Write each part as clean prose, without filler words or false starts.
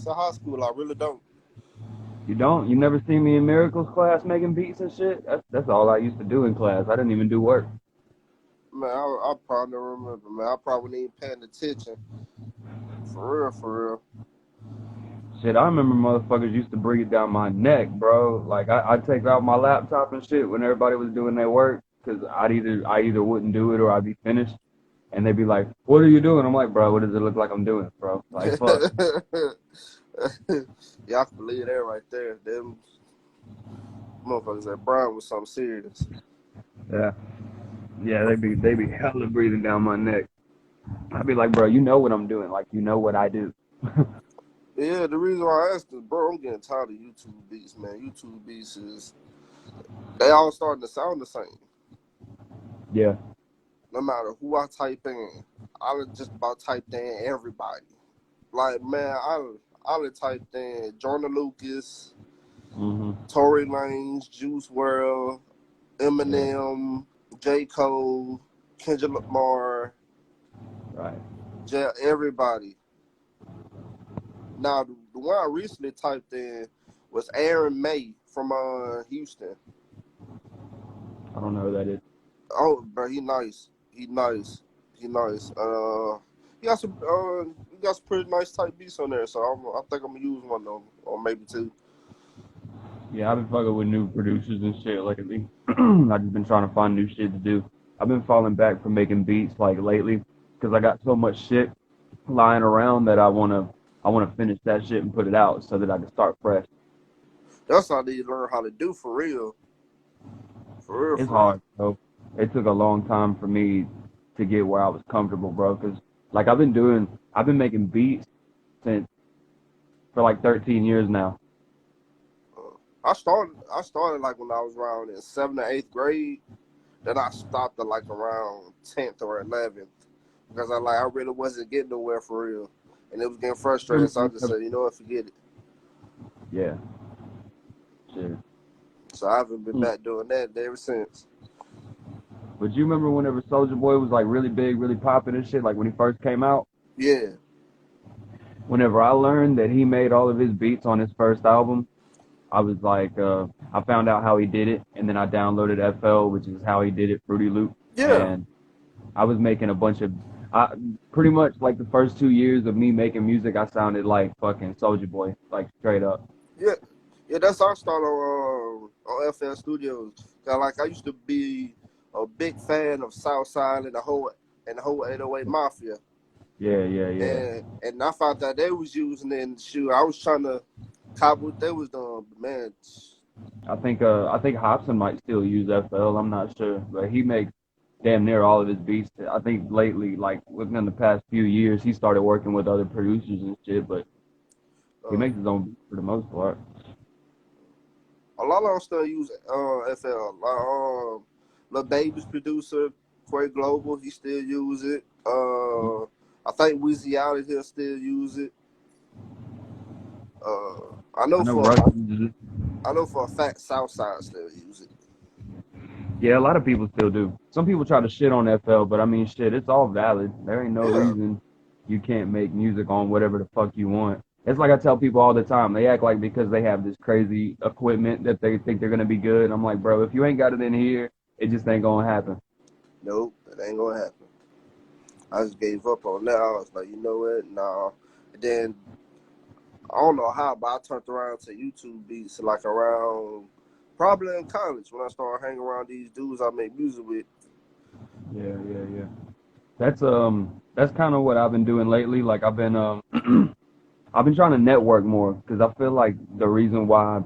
beats in high school. I really don't. You don't? You never seen me in Miracles class making beats and shit? That's all I used to do in class. I didn't even do work. Man, I probably don't remember, man. I probably ain't paying attention. For real, for real. Shit, I remember motherfuckers used to bring it down my neck, bro. Like I'd take out my laptop and shit when everybody was doing their work, cause I either wouldn't do it or I'd be finished, and they'd be like, "What are you doing?" I'm like, "Bro, what does it look like I'm doing, bro?" Like, fuck. Yeah, I can believe that right there. Them motherfuckers at Brown was something serious. Yeah, yeah, they be hella breathing down my neck. I'd be like, "Bro, you know what I'm doing? Like, you know what I do." Yeah, the reason why I asked is, bro, I'm getting tired of YouTube beats, man. YouTube beats is they all starting to sound the same. Yeah, No matter who I type in, I done just about typed in everybody. Like, man, I done typed in Jordan Lucas, mhm, Tory Lanez, Juice World, yeah, Eminem, J. Cole, Kendrick Lamar, right. everybody. Now, the one I recently typed in was Aaron May from Houston. I don't know who that is. Oh, bro, he nice. He nice. He nice. He got some pretty nice type beats on there. So I think I'm gonna use one of them, or maybe two. Yeah, I've been fucking with new producers and shit lately. I've just been trying to find new shit to do. I've been falling back from making beats like lately because I got so much shit lying around that I wanna finish that shit and put it out so that I can start fresh. That's how they learn how to do for real. For real, It's for real. hard, bro. It took a long time for me to get where I was comfortable, bro. Cause like I've been making beats since for like 13 years now. I started like when I was around in seventh or eighth grade. Then I stopped at like around 10th or 11th because I really wasn't getting nowhere for real, and it was getting frustrating. So I just said, you know what, forget it. Yeah, shit. So I haven't been back doing that ever since. But you remember whenever Soldier Boy was like really big, really popping and shit, like when he first came out? Yeah. Whenever I learned that he made all of his beats on his first album, I was like, I found out how he did it, and then I downloaded FL, which is how he did it, Fruity Loop, Yeah. and I was making a bunch of, I pretty much like the first 2 years of me making music, I sounded like fucking Soldier Boy, like straight up. Yeah. Yeah, that's how I started on FL Studios. 'Cause, like I used to be a big fan of Southside and the whole 808 Mafia. Yeah, yeah, yeah. And I found that they was using it in the shoe. I was trying to copy what they was doing, but man, I think Hobson might still use FL. I'm not sure, but he makes damn near all of his beats. I think lately, like within the past few years, he started working with other producers and shit, but he uh, makes his own beats for the most part. a lot of them still use FL. Lil Baby's producer, Quay Global, he still use it. I think Weezy out of here still use it. I I know know for Russ uses it. I know for a fact Southside still use it. Yeah, a lot of people still do. Some people try to shit on FL, but I mean, shit, it's all valid. There ain't no Yeah. reason you can't make music on whatever the fuck you want. It's like I tell people all the time. They act like because they have this crazy equipment that they think they're gonna be good. I'm like, bro, if you ain't got it in here, it just ain't gonna happen. Nope, that ain't gonna happen. I just gave up on that. I was like, you know what? Nah. And then I don't know how, but I turned around to YouTube beats like around probably in college when I started hanging around these dudes I make music with. Yeah, yeah, yeah. That's kind of what I've been doing lately. Like I've been I've been trying to network more because I feel like the reason why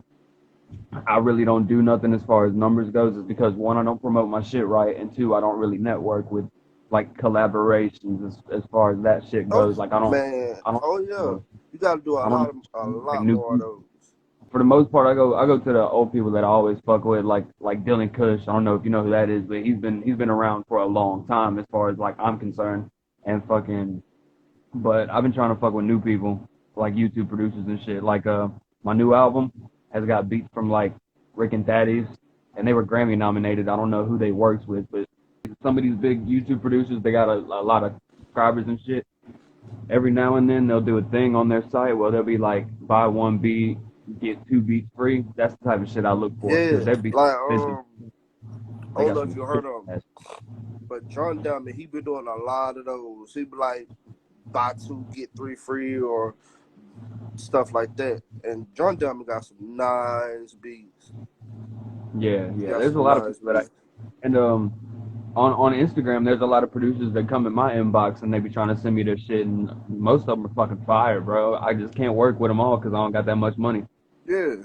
I really don't do nothing as far as numbers goes is because one, I don't promote my shit right, and two, I don't really network with like collaborations as far as that shit Oh goes. Like I don't man, I don't oh yeah, you got to do I don't a like lot new more of people. those. For the most part, I go to the old people that I always fuck with, like Dylan Cush. I don't know if you know who that is, but he's been around for a long time as far as like I'm concerned, and fucking. But I've been trying to fuck with new people, like YouTube producers and shit. Like my new album has got beats from like Rick and Thaddeus, and they were Grammy nominated. I don't know who they works with, but some of these big YouTube producers, they got a lot of subscribers and shit. Every now and then they'll do a thing on their site where they'll be like, buy one beat, get two beats free. That's the type of shit I look for because Yeah, they'd be like expensive. I They don't got know if some you shit. heard of him, but John Diamond, he been doing a lot of those. He be like buy two get three free or stuff like that. And John Diamond got some nice beats. Yeah, He yeah. got There's a some lot of nice people that I beats. and on Instagram there's a lot of producers that come in my inbox and they be trying to send me their shit and most of them are fucking fire, bro. I just can't work with them all because I don't got that much money. Yeah,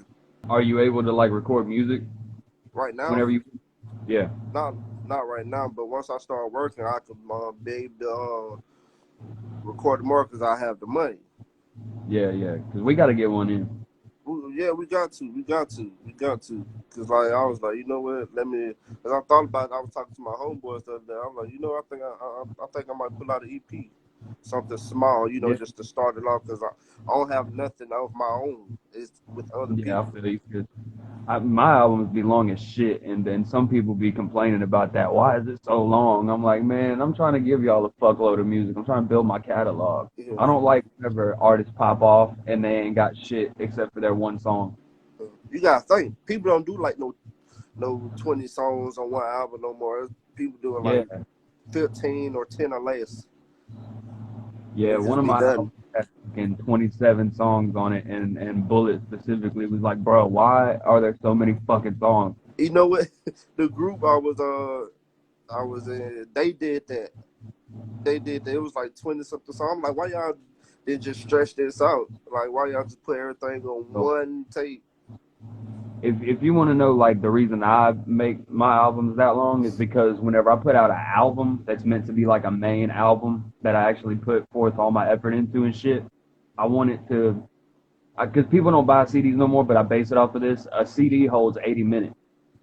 Are you able to like record music right now, whenever you? Yeah, not not right now, but once I start working, I can be able to record more because I have the money. yeah, yeah. Because we got to get one in. Yeah, we got to. Cause like I was like, you know what? Let me. Cause I thought about. It. I was talking to my homeboys the other day. I'm like, you know, I think I might pull out an EP, something small, Yeah, just to start it off. Cause I don't have nothing of my own. It's with other yeah. I people. feel you. 'Cause my albums be long as shit, and then some people be complaining about that. Why is it so long? I'm like, man, I'm trying to give y'all a fuckload of music. I'm trying to build my catalog. Yeah. I don't like whenever artists pop off and they ain't got shit except for their one song. You gotta think. People don't do like no 20 songs on one album no more. People doing Yeah, like 15 or 10 or less. yeah. It One just of be my done. albums had fucking 27 songs on it, and Bullet specifically was like, bro, why are there so many fucking songs? You know what? The group I was in, they did that. They did that. It was like 20 something songs. I'm like, why y'all didn't just stretch this out? Like, why y'all just put everything on So one tape? if you want to know like the reason I make my albums that long is because whenever I put out an album that's meant to be like a main album that I actually put forth all my effort into and shit, I want it to because people don't buy CDs no more, but I base it off of this. A CD holds 80 minutes,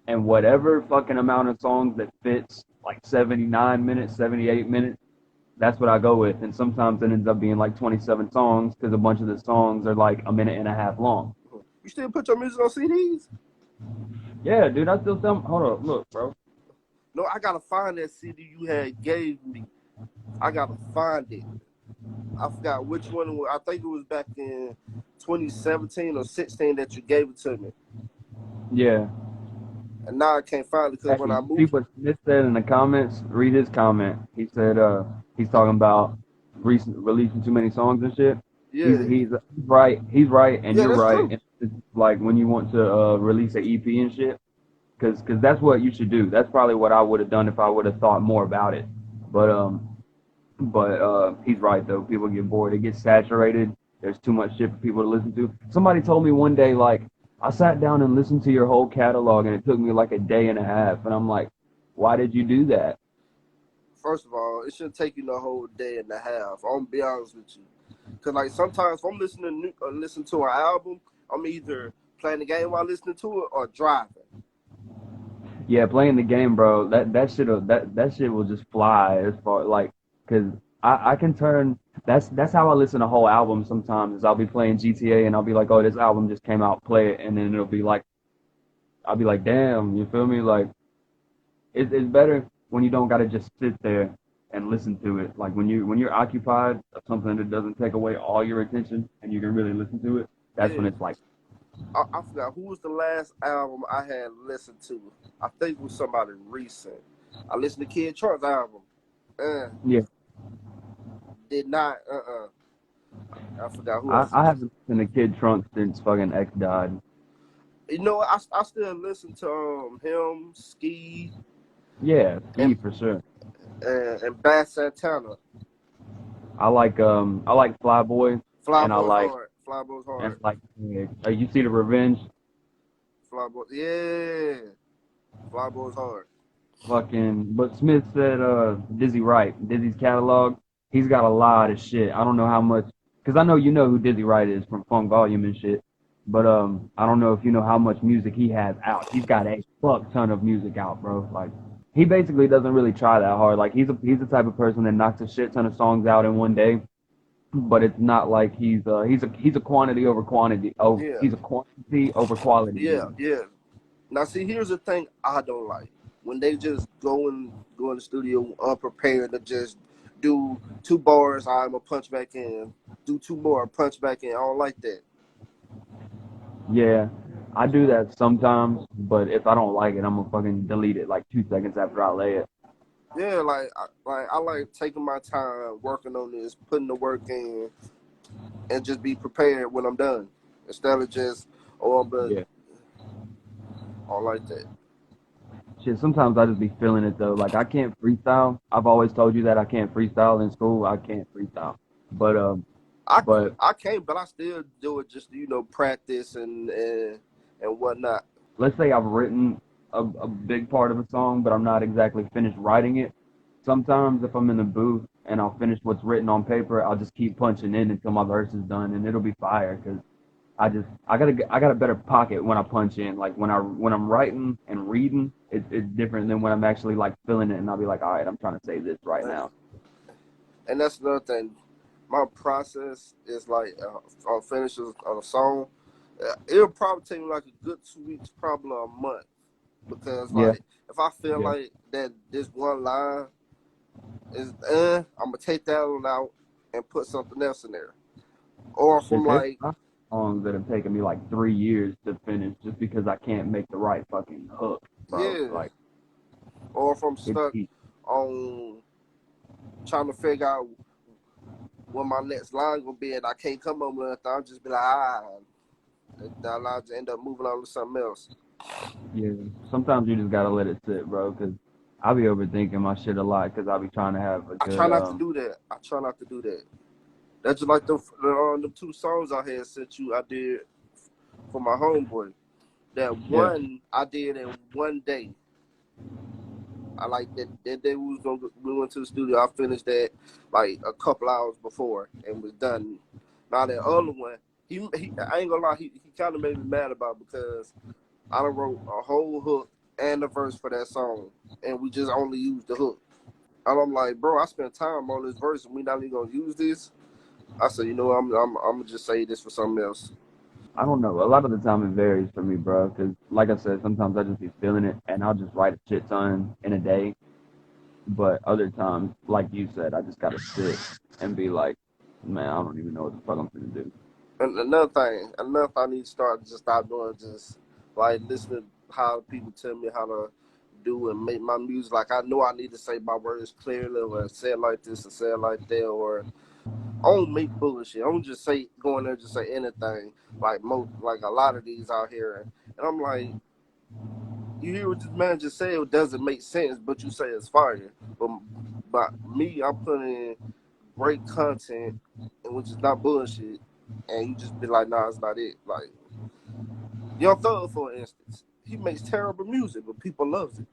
and whatever fucking amount of songs that fits like 79 minutes, 78 minutes, that's what I go with. And sometimes it ends up being like 27 songs because a bunch of the songs are like a minute and a half long. You still put your music on CDs? Yeah, dude, I still tell. Hold up, look, bro. No, I gotta find that CD you had gave me. I gotta find it. I forgot which one. I think it was back in 2017 or 16 that you gave it to me. Yeah. And now I can't find it because Hey, when I you see moved, what Smith said in the comments? Read his comment. He said he's talking about releasing too many songs and shit. He's yeah, he's right. He's right, and yeah, you're that's right. true. And it's like when you want to release an EP and shit, because that's what you should do. That's probably what I would have done if I would have thought more about it. But he's right though. People get bored. It gets saturated. There's too much shit for people to listen to. Somebody told me one day like I sat down and listened to your whole catalog and it took me like a day and a half. And I'm like, why did you do that? First of all, it shouldn't take you the whole day and a half. I'm gonna be honest with you, because like sometimes if I'm listening to an album, I'm either playing the game while listening to it or driving. Yeah, playing the game, bro. That shit will just fly as far like because I can turn. That's how I listen to whole albums sometimes. Is I'll be playing GTA and I'll be like, oh, this album just came out, play it, and then it'll be like, I'll be like, damn, you feel me? Like it's better when you don't gotta just sit there and listen to it. Like when you're occupied of something that doesn't take away all your attention and you can really listen to it. That's when Yeah, it's like, I forgot who was the last album I had listened to. I think it was somebody recent. I listened to Kid Chart's album. Uh, yeah, did not. I forgot who else. I haven't listened to Kid Trunk since fucking X died. You know, I still listen to him, Ski, Yeah, and Ski for sure. Bass Santana. I like Flyboy, and I Flyboy's like hard. Flyboy's and hard. like you see the Revenge. Flyboy, yeah. Flyboy's hard. Fucking, but Smith said Dizzy Wright, Dizzy's catalog. He's got a lot of shit. I don't know how much, because I know you know who Dizzy Wright is from Funk Volume and shit. But I don't know if you know how much music he has out. He's got a fuck ton of music out, bro. Like he basically doesn't really try that hard. Like he's the type of person that knocks a shit ton of songs out in one day. But it's not like he's a quantity over quantity. Oh, Yeah, he's a quantity over quality yeah, dude. yeah. Now, see, here's the thing I don't like when they just go in the studio unprepared to just do 2 bars, I'm a punch back in. Do 2 more, punch back in. I don't like that. Yeah, I do that sometimes, but if I don't like it, I'm gonna fucking delete it like 2 seconds after I lay it. Yeah, I like taking my time working on this, putting the work in, and just be prepared when I'm done instead of just but Yeah. I don't like that. Shit, sometimes I just be feeling it though. Like I can't freestyle. I've always told you that I can't freestyle in school. I can't freestyle. But I but I can't, but I still do it just practice and whatnot. let's say I've written a big part of a song, but I'm not exactly finished writing it. Sometimes if I'm in the booth and I'll finish what's written on paper, I'll just keep punching in until my verse is done, and it'll be fire. Cause I got a better pocket when I punch in. Like when I'm writing and reading, it's different than when I'm actually like feeling it, and I'll be like, all right, I'm trying to say this right now. And that's another thing. My process is like on finishes on a song. It'll probably take me like a good 2 weeks, probably a month, because Yeah, like if I feel yeah. like that this one line is, I'm gonna take that one out and put something else in there. Or from Shit, there's like, songs that have taken me like 3 years to finish just because I can't make the right fucking hook, bro. yeah, Like or if I'm it's stuck on trying to figure out what my next line gonna be and I can't come up with anything, I'll just be like, that line just end up moving on to something else. yeah. Sometimes you just gotta let it sit, bro. Cause I be overthinking my shit a lot because I be trying to have a I try good not to do that. I try not to do that. That's just like the 2 songs I had sent you. I did for my homeboy. That yeah. one I did in one day. I like that. That day we went to the studio. I finished that like a couple hours before and was done. Now that other one, he I ain't gonna lie, he kind of made me mad about it because I done wrote a whole hook and a verse for that song, and we just only used the hook. And I'm like, bro, I spent time on this verse, and we not even gonna use this. I said, I'm gonna just say this for something else. I don't know. A lot of the time it varies for me, bro. Cause like I said, sometimes I just be feeling it and I'll just write a shit ton in a day. But other times, like you said, I just gotta sit and be like, man, I don't even know what the fuck I'm gonna do. And another thing I need to stop doing just like listening to how people tell me how to do and make my music. Like I know I need to say my words clearly, or say it like this, or say it like that, or I don't make bullshit. I don't just say go in there and just say anything. Like a lot of these out here, and I'm like, you hear what this man just said? It doesn't make sense, but you say it's fire. But me, I'm putting in great content, and which is not bullshit, and you just be like, nah, it's not it. Like Young Thug, for instance, he makes terrible music, but people loves it.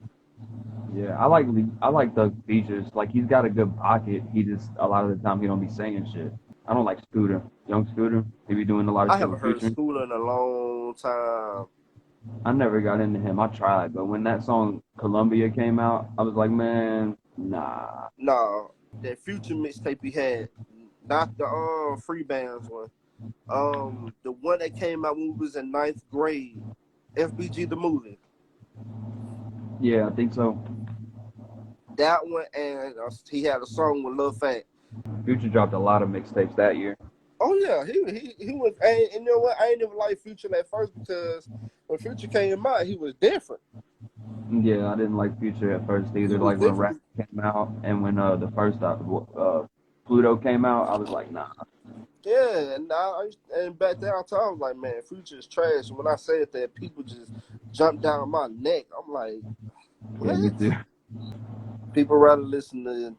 Yeah, I like the features. Like he's got a good pocket. He just a lot of the time he don't be saying shit. I don't like Scooter, Young Scooter. He be doing a lot of I shit haven't with heard Future. Scooter in a long time. I never got into him. I tried, but when that song Columbia came out, I was like, man, nah. Nah, that Future mixtape he had, not the free bands one. The one that came out when we was in ninth grade, FBG the movie. Yeah, I think so. That one, and he had a song with Lil Fat. Future dropped a lot of mixtapes that year. Oh yeah, he was. And you know what? I ain't never liked Future at first because when Future came out, he was different. Yeah, I didn't like Future at first He either. was Like when different. Rap came out and when the first Pluto came out, I was like, nah. Yeah, and back then I told him like, man, Future is trash. And when I said that, people just jumped down my neck. I'm like, Yeah, me what? too. People rather listen to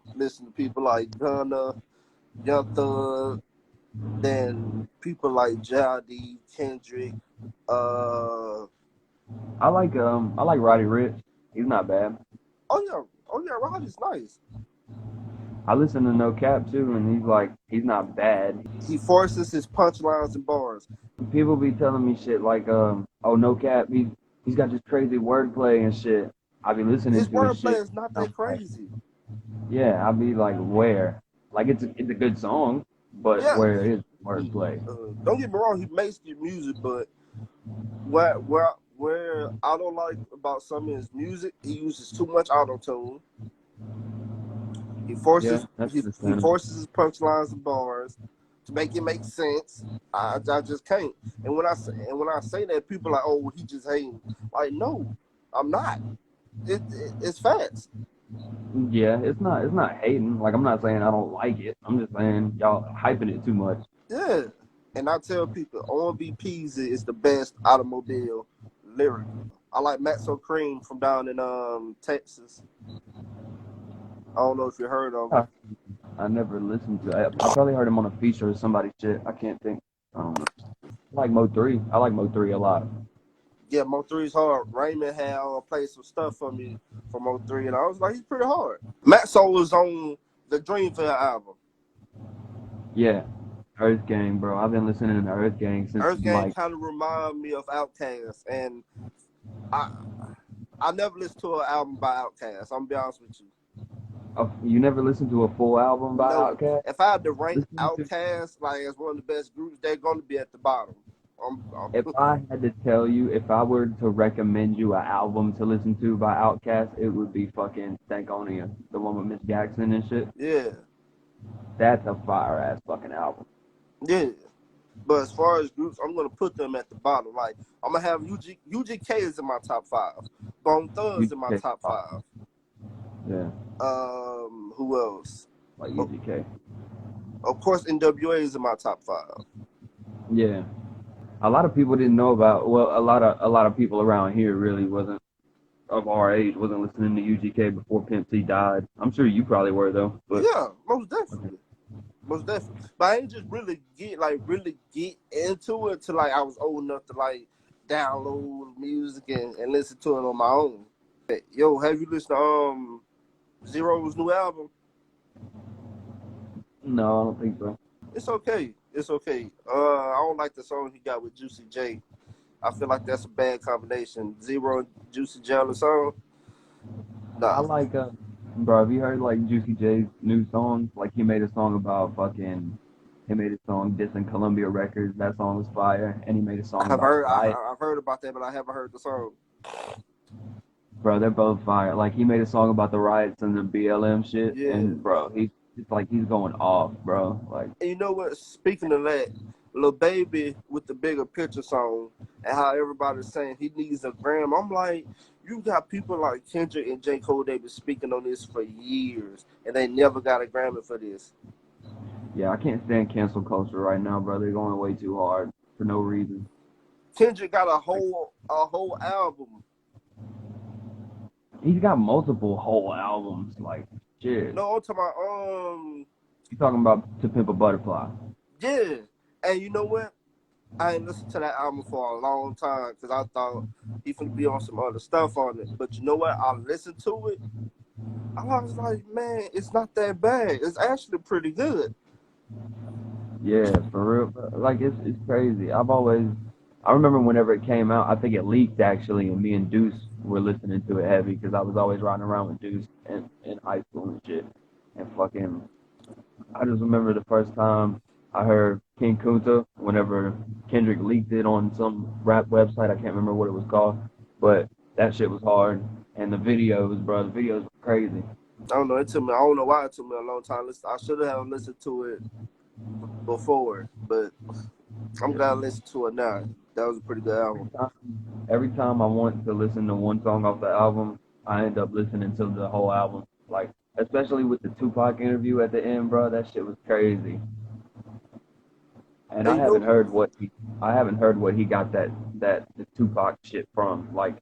people like Gunna, Young Thug, than people like Jaldi, Kendrick. Uh, I like Roddy Rich. He's not bad. oh yeah, Roddy's nice. I listen to No Cap too, and he's not bad. He forces his punchlines and bars. People be telling me shit like oh No Cap, he's got this crazy wordplay and shit. I be listening His to his shit. wordplay is not And that I'm like, crazy. yeah, I be like, where? Like it's a good song, but Yeah, where is wordplay? don't get me wrong, he makes good music, but where I don't like about some of his music, he uses too much auto tune. He Yeah, forces that's he understandable. forces his punchlines and bars to make it make sense. I just can't. And when I say that, people are like, oh, he just hating. Like, no, I'm not. It's facts. Yeah, it's not hating. Like I'm not saying I don't like it. I'm just saying y'all hyping it too much. Yeah. And I tell people, OMVP's is the best automobile lyrically. I like Maxo Cream from down in Texas. I don't know if you heard of him. I never listened to. I probably heard him on a feature or somebody's shit. I can't think. I don't know. I like Mo 3. I like Mo 3 a lot. Yeah, Mo 3's hard. Raymond had played some stuff for me for Mo 3, and I was like, he's pretty hard. Maxo was on the Dreamville album. Yeah, Earth Gang, bro. I've been listening to Earth Gang since Earth Gang like. kind of remind me of Outkast, and I I never listened to an album by Outkast. I'm gonna be honest with you. You never listened to a full album by No, Outkast? if I had to rank Listen to. Outkast like as one of the best groups, they're going to be at the bottom. If I had to tell you, if I were to recommend you an album to listen to by Outkast, it would be fucking Stankonia, the one with Miss Jackson and shit. Yeah, That's a fire ass fucking album. yeah. But as far as groups, I'm gonna put them at the bottom. Like I'm gonna have UGK is in my top 5. Bone Thugs in my UGK, top 5. yeah, Who else? like Oh, UGK. of course, NWA is in my top 5. Yeah, a lot of people didn't know about. Well, a lot of people around here really wasn't of our age, wasn't listening to UGK before Pimp C died. I'm sure you probably were though, but Yeah, most okay. definitely, most definitely. But I ain't just really get into it till like I was old enough to like download music and listen to it on my own. Yo, have you listened to Zero's new album? No, I don't think so. It's okay. It's okay. I don't like the song he got with Juicy J. I feel like that's a bad combination. Zero and Juicy J on the song. I Nah. like bro, have you heard like Juicy J's new songs? Like he made a song about fucking he made a song dissing Columbia Records. That song was fire. And he made a song I've about the heard riot. I've heard about that, but I haven't heard the song. Bro, they're both fire. Like he made a song about the riots and the BLM shit. Yeah. And bro, it's like he's going off, bro. Like And you know what? Speaking of that, Lil Baby with the bigger picture song and how everybody's saying he needs a gram. I'm like, you got people like Kendrick and J. Cole, they've been speaking on this for years and they never got a Grammy for this. yeah, I can't stand cancel culture right now, bro. They're going way too hard for no reason. Kendrick got a Like whole album. he's got multiple whole albums. Like shit. No, I'm talking about You talking about To Pimp a Butterfly? yeah. And you know what? I ain't listened to that album for a long time because I thought he finna be on some other stuff on it. But you know what? I listened to it. I was like, man, it's not that bad. It's actually pretty good. Yeah, for real. Like it's crazy. I remember whenever it came out, I think it leaked actually, and me and Deuce were listening to it heavy because I was always riding around with Deuce in high school and shit. And fucking, I just remember the first time I heard King Kunta whenever Kendrick leaked it on some rap website. I can't remember what it was called, but that shit was hard. And the videos, bro, the videos were crazy. I don't know. It took me. I don't know why it took me a long time. I should have listened to it before, but I'm glad I listened to it now. That was a pretty good album. Every time I want to listen to one song off the album, I end up listening to the whole album. Like, especially with the Tupac interview at the end, bro, that shit was crazy. And And you know, I haven't heard what he got that the Tupac shit from. Like,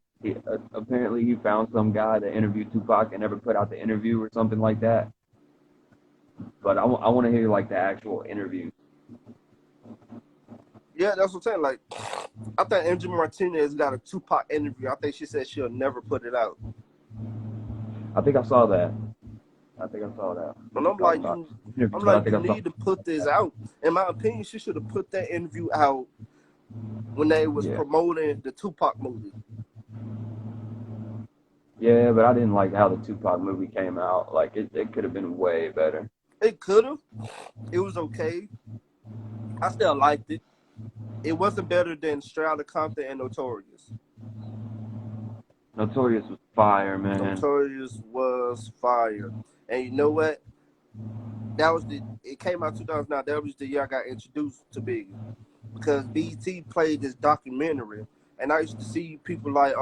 apparently he found some guy that interviewed Tupac and never put out the interview or something like that. But I want to hear like the actual interview. yeah, that's what I'm saying. Like, I think Angie Martinez got a Tupac interview. I think she said she'll never put it out. I think I saw that. I think I saw that. And I'm like, About I'm but I like, think you I saw. need to put this out. In my opinion, she should have put that interview out when they was Yeah. promoting the Tupac movie. Yeah, but I didn't like how the Tupac movie came out. Like it could have been way better. It could have. It was okay. I still liked it. It wasn't better than Straight Outta Compton and Notorious. Notorious was fire, man. Notorious was fire. And you know what? It came out 2009. That was the year I got introduced to Biggie because BET played this documentary, and I used to see people like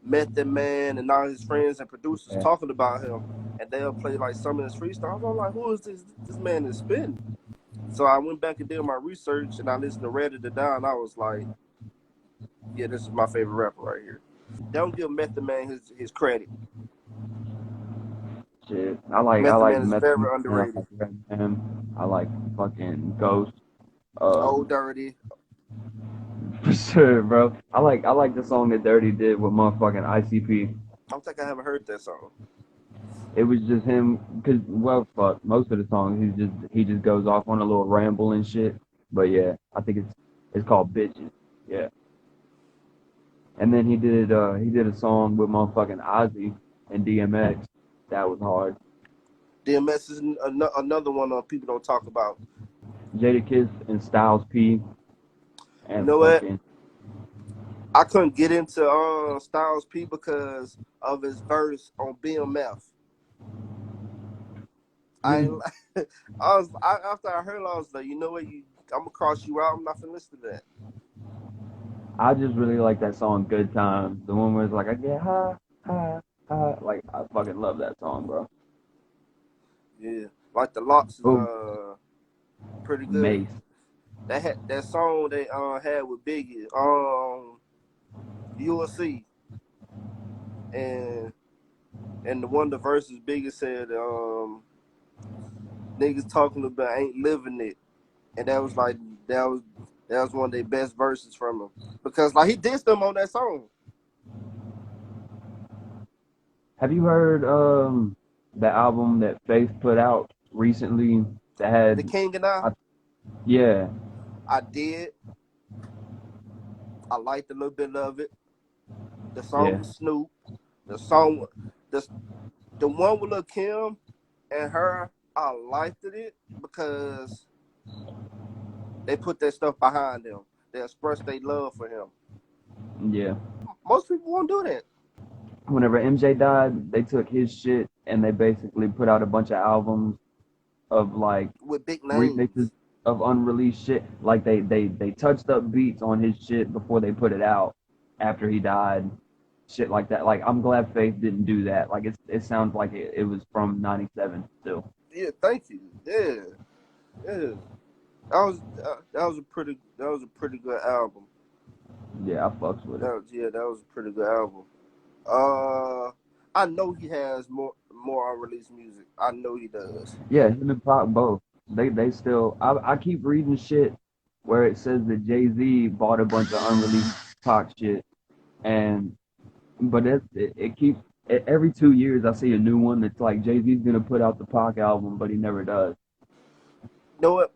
Method Man and all his friends and producers Yeah. talking about him, and they'll play like some of his freestyles. I'm like, who is this? This man is spitting. So I went back and did my research, and I listened to Reddit It Down. I was like, yeah, this is my favorite rapper right here. They don't give Method Man his credit. Shit. I Method like Man is Method very Man. I underrated. like Redman. I like fucking Ghost. Old Um, Dirty. for sure, bro. I like the song that Dirty did with motherfucking ICP. I don't think I haven't heard that song. It was just him, cause well, fuck, most of the songs he just goes off on a little ramble and shit. But yeah, I think it's called Bitches. Yeah. And then he did a song with motherfucking Ozzy and DMX. That was hard. DMS is another one people don't talk about. Jadakiss and Styles P You and know what? fucking I couldn't get into Styles P because of his verse on BMF. I, after I heard it, I was like, you know what? I'm gonna cross you out. I'm not gonna listen to that. I just really like that song Good Times. The one where it's like I get high, high, high. Like I fucking love that song, bro. Yeah, like the Locks is Oh, pretty good. Mace. That song they had with Biggie, USC, and the one of the verses Biggie said, niggas talking about ain't living it, and that was like that was that was one of their best verses from him because like he dissed them on that song. Have you heard the album that Faith put out recently that The had King and I, I, yeah, I did. I liked a little bit of it. The song yeah. with Snoop, the song, the the one with Lil Kim and her, I liked it because they put that stuff behind them. They expressed their love for him. Yeah. Most people won't do that Whenever MJ died, they took his shit and they basically put out a bunch of albums of like with big remixes names. of unreleased shit. Like they touched up beats on his shit before they put it out after he died. Shit like that. Like I'm glad Faith didn't do that. Like it sounds like it was from '97 still. Yeah, thank you. Yeah, yeah. That was a pretty good album. Yeah, I fucks with it. That was a pretty good album. Uh, I know he has more unreleased music. I know he does. Yeah, him and Pac both. They still. I keep reading shit where it says that Jay-Z bought a bunch of unreleased Pac shit, and but it keeps every 2 years I see a new one that's like Jay-Z's gonna put out the Pac album, but he never does. You know what?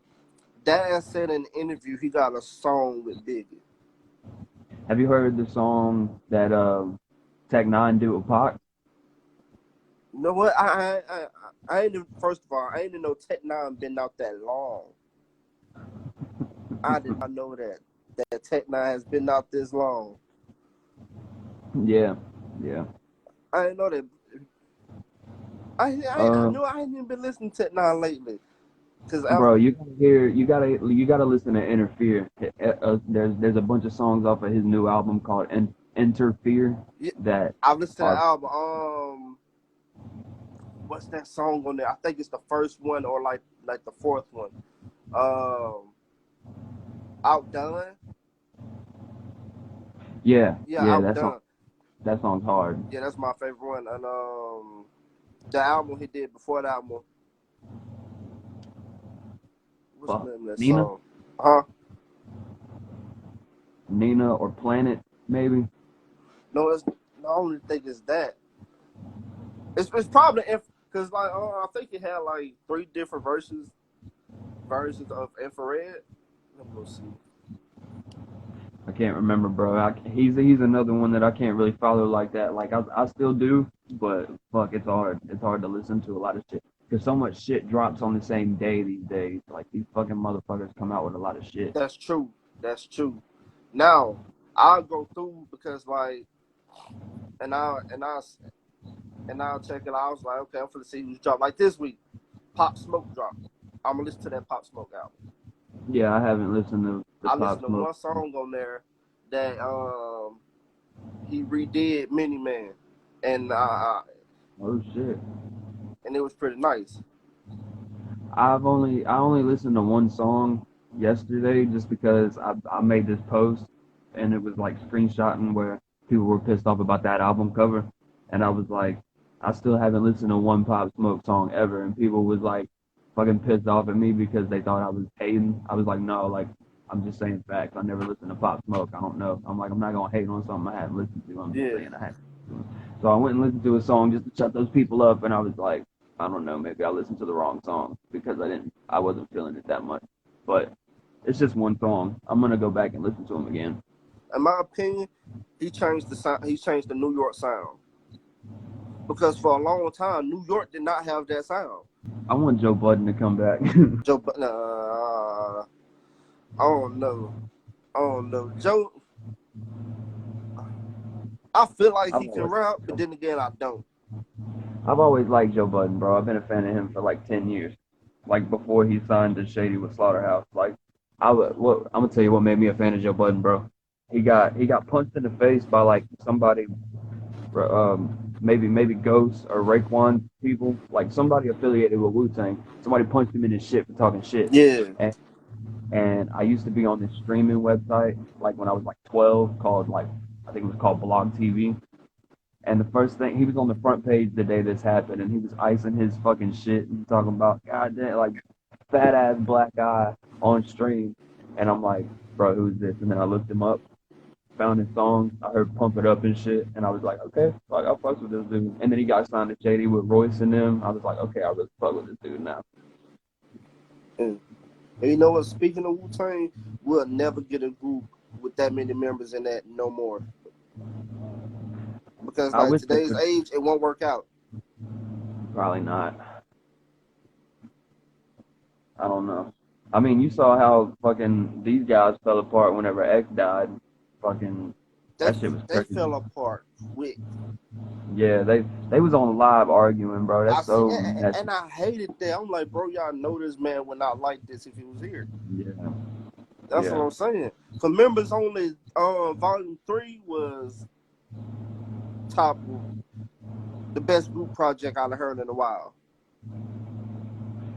Dad said in an interview he got a song with Biggie. Have you heard the song that Tech Nine did with Pac? You know what? I ain't even, first of all, I ain't even know Tech Nine been out that long. I did not know that Tech Nine has been out this long. Yeah, yeah. I didn't know that. I Uh, knew I ain't even been listening to Tech Nine lately. Cause bro, you gotta hear, you gotta listen to Interfere. There's a bunch of songs off of his new album called Interfere yeah, that I listened to the are album. What's that song on there? I think it's the first one or like the fourth one. Um, Outdone. yeah, Yeah, yeah. Outdone. That song's hard. Yeah, that's my favorite one. And the album he did before that one. What's the Fuck, name of that Nina, song? Huh? Nina or Planet maybe. No, it's I don't think it's that. It's probably because like I think it had like three different versions of infrared. Let me go see. I can't remember, bro. He's another one that I can't really follow like that. Like I still do, but fuck, it's hard. It's hard to listen to a lot of shit because so much shit drops on the same day these days. Like these fucking motherfuckers come out with a lot of shit. That's true. That's true. Now I'll go through because like and I and I'll check it out. I was like, okay, I'm gonna see who's dropped like this week. Pop Smoke dropped. I'm gonna listen to that Pop Smoke album. Yeah, I haven't listened to the I Pop listened to Smoke. one song on there that he redid Mini Man, and Oh shit. and it was pretty nice. I only listened to one song yesterday just because I made this post and it was like screenshotting where people were pissed off about that album cover, and I was like, I still haven't listened to one Pop Smoke song ever, and people was like fucking pissed off at me because they thought I was hating. I was like, no, like I'm just saying facts. I never listened to Pop Smoke. I don't know. I'm like, I'm not gonna hate on something I haven't listened to. I'm just Yeah, saying I haven't. So I went and listened to a song just to shut those people up, and I was like, I don't know, maybe I listened to the wrong song because I wasn't feeling it that much. But it's just one song. I'm gonna go back and listen to him again. in my opinion, he changed the sound. He changed the New York sound because for a long time, New York did not have that sound. I want Joe Budden to come back. Joe, I don't know. I don't know. Joe, I feel like I've he can always, rap, but then again, I don't. I've always liked Joe Budden, bro. I've been a fan of him for like 10 years, like before he signed to Shady with Slaughterhouse. Like I'm gonna tell you what made me a fan of Joe Budden, bro. He got punched in the face by like somebody, maybe Ghost or Raekwon people, like somebody affiliated with Wu Tang. Somebody punched him in his shit for talking shit. Yeah, And I used to be on this streaming website like when I was like 12 called like I think it was called Blog TV. And the first thing he was on the front page the day this happened, and he was icing his fucking shit and talking about God damn like fat ass black guy on stream. And I'm like, bro, who's this? And then I looked him up, found his song. I heard Pump It Up and shit, and I was like, okay, like I fucks with this dude. And then he got signed to JD with Royce and them. I was like, okay, I really fuck with this dude now. and you know what? Speaking of Wu Tang, we'll never get a group with that many members in that no more because I like wish they today's could. age, it won't work out. Probably not. I don't know. I mean, you saw how fucking these guys fell apart whenever X died. Fucking They that shit was they crazy. fell apart quick. Yeah, they was on live arguing, bro. I That's see, so messy. and I hated that. I'm like, bro, y'all know this man would not like this if he was here. Yeah, That's what yeah, I'm saying. For members only, volume 3 was top the best group project I've heard in a while.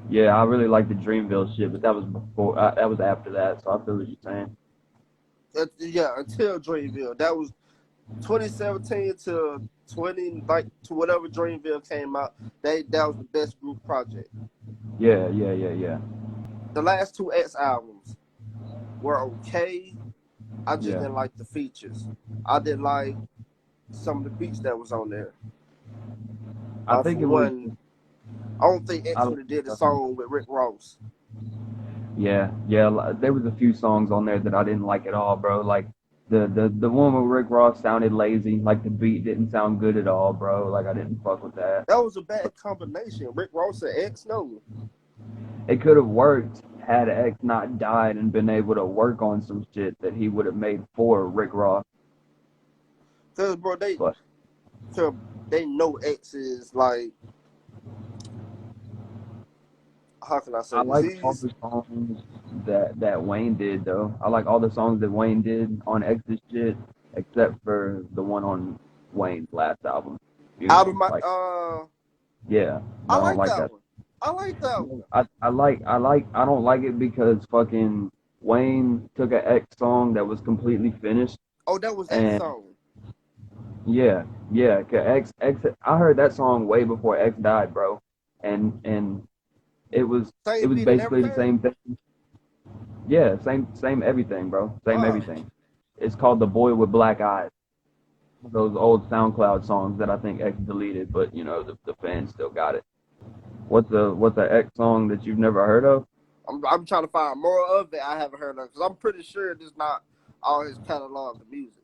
yeah. I really like the Dreamville shit, but that was before. That was after that. So I feel what you're saying. Yeah, until Dreamville, that was 2017 to 20 like to whatever Dreamville came out. That was the best group project. Yeah, yeah, yeah, yeah, The last two X albums were okay. I just yeah. didn't like the features. I didn't like some of the beats that was on there. I think For it was. one, I don't think X I, would have did a song with Rick Ross. Yeah, yeah. There was a few songs on there that I didn't like at all, bro. Like the one with Rick Ross sounded lazy. Like the beat didn't sound good at all, bro. Like I didn't fuck with that. That was a bad combination. Rick Ross and X, no. It could have worked had X not died and been able to work on some shit that he would have made for Rick Ross. Cause bro, But they know X is like, how can I I say this? like all the songs that Wayne did though. I like all the songs that Wayne did on X's shit, except for the one on Wayne's last album, Out of Funeral. my Like, yeah, I I don't like like that that. one. I like that one. I don't like it because fucking Wayne took an X song that was completely finished, Oh, that was X and song. yeah, yeah, 'cause I heard that song way before X died, bro, and it was it Same was beat and basically the everything. same thing. Yeah, same everything, bro, same Ah, everything. It's called The Boy with Black Eyes. Those old SoundCloud songs that I think X deleted, but you know the fans still got it. What's the X song that you've never heard of? I'm trying to find more of it. I haven't heard of because I'm pretty sure this not all his catalog of music.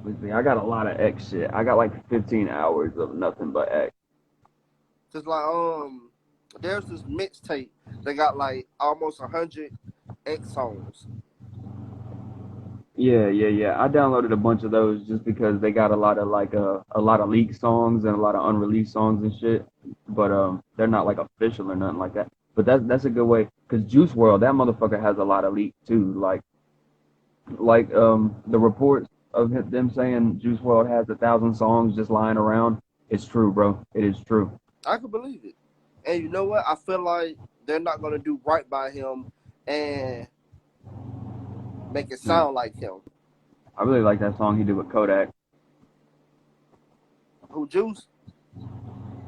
Let me see. I got a lot of X shit. I got like 15 hours of nothing but X. Cause like there's this mixtape that got like almost 100 X songs. Yeah. I downloaded a bunch of those just because they got a lot of like a lot of leaked songs and a lot of unreleased songs and shit. But they're not like official or nothing like that. But that's a good way because Juice World, that motherfucker has a lot of leaks too. Like the reports of them saying Juice World has 1,000 songs just lying around. It's true, bro. It is true. I can believe it. And you know what? I feel like they're not gonna do right by him and make it Mm. sound like him. I really like that song he did with Kodak. Who Juice?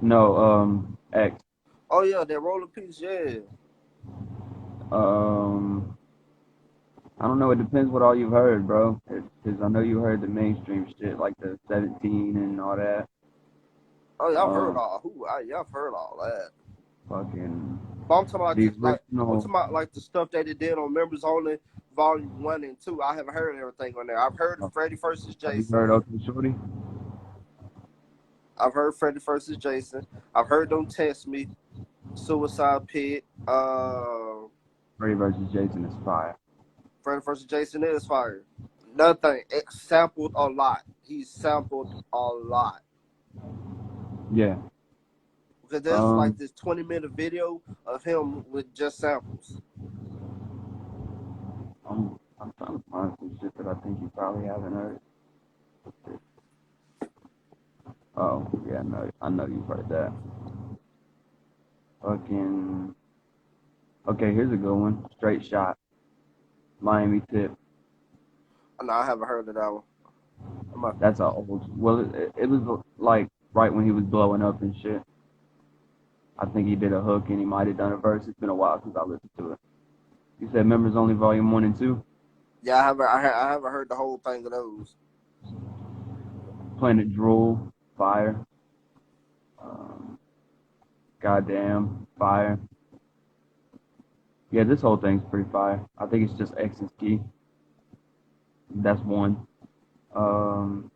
No, X. Oh yeah, that Rolling Piece. Yeah. Um, I don't know. It depends what all you've heard, bro. Because I know you heard the mainstream shit like the 17 and all that. Oh yeah, I've heard Um, all. Yeah, I've heard all that. fucking But I'm talking about the just I'm original. talking about like the stuff that they did on Members Only Volume 1 and 2. I haven't heard everything on there. I've heard Freddie versus Have you Jason. heard Okay Shorty? I've heard Freddie versus Jason. I've heard Don't Test Me, Suicide Pit. Freddy versus Jason is fire. Freddie versus Jason is fire. Nothing. It sampled a lot. He sampled a lot. Yeah. Because there's like Um, this 20-minute video of him with just samples. I'm trying to find some shit that I think you probably haven't heard. Oh, yeah, no, I know you've heard that. Fucking. Okay, here's a good one. Straight Shot. Miami Tip. No, I haven't heard of that one. That's a old. Well, it was like right when he was blowing up and shit. I think he did a hook and he might have done a verse. It's been a while since I listened to it. You said Members Only Volume 1 and 2? Yeah, I haven't heard the whole thing of those. Planet Drool, fire. Um, Goddamn, fire. Yeah, this whole thing's pretty fire. I think it's just X and Ski. That's one. Um,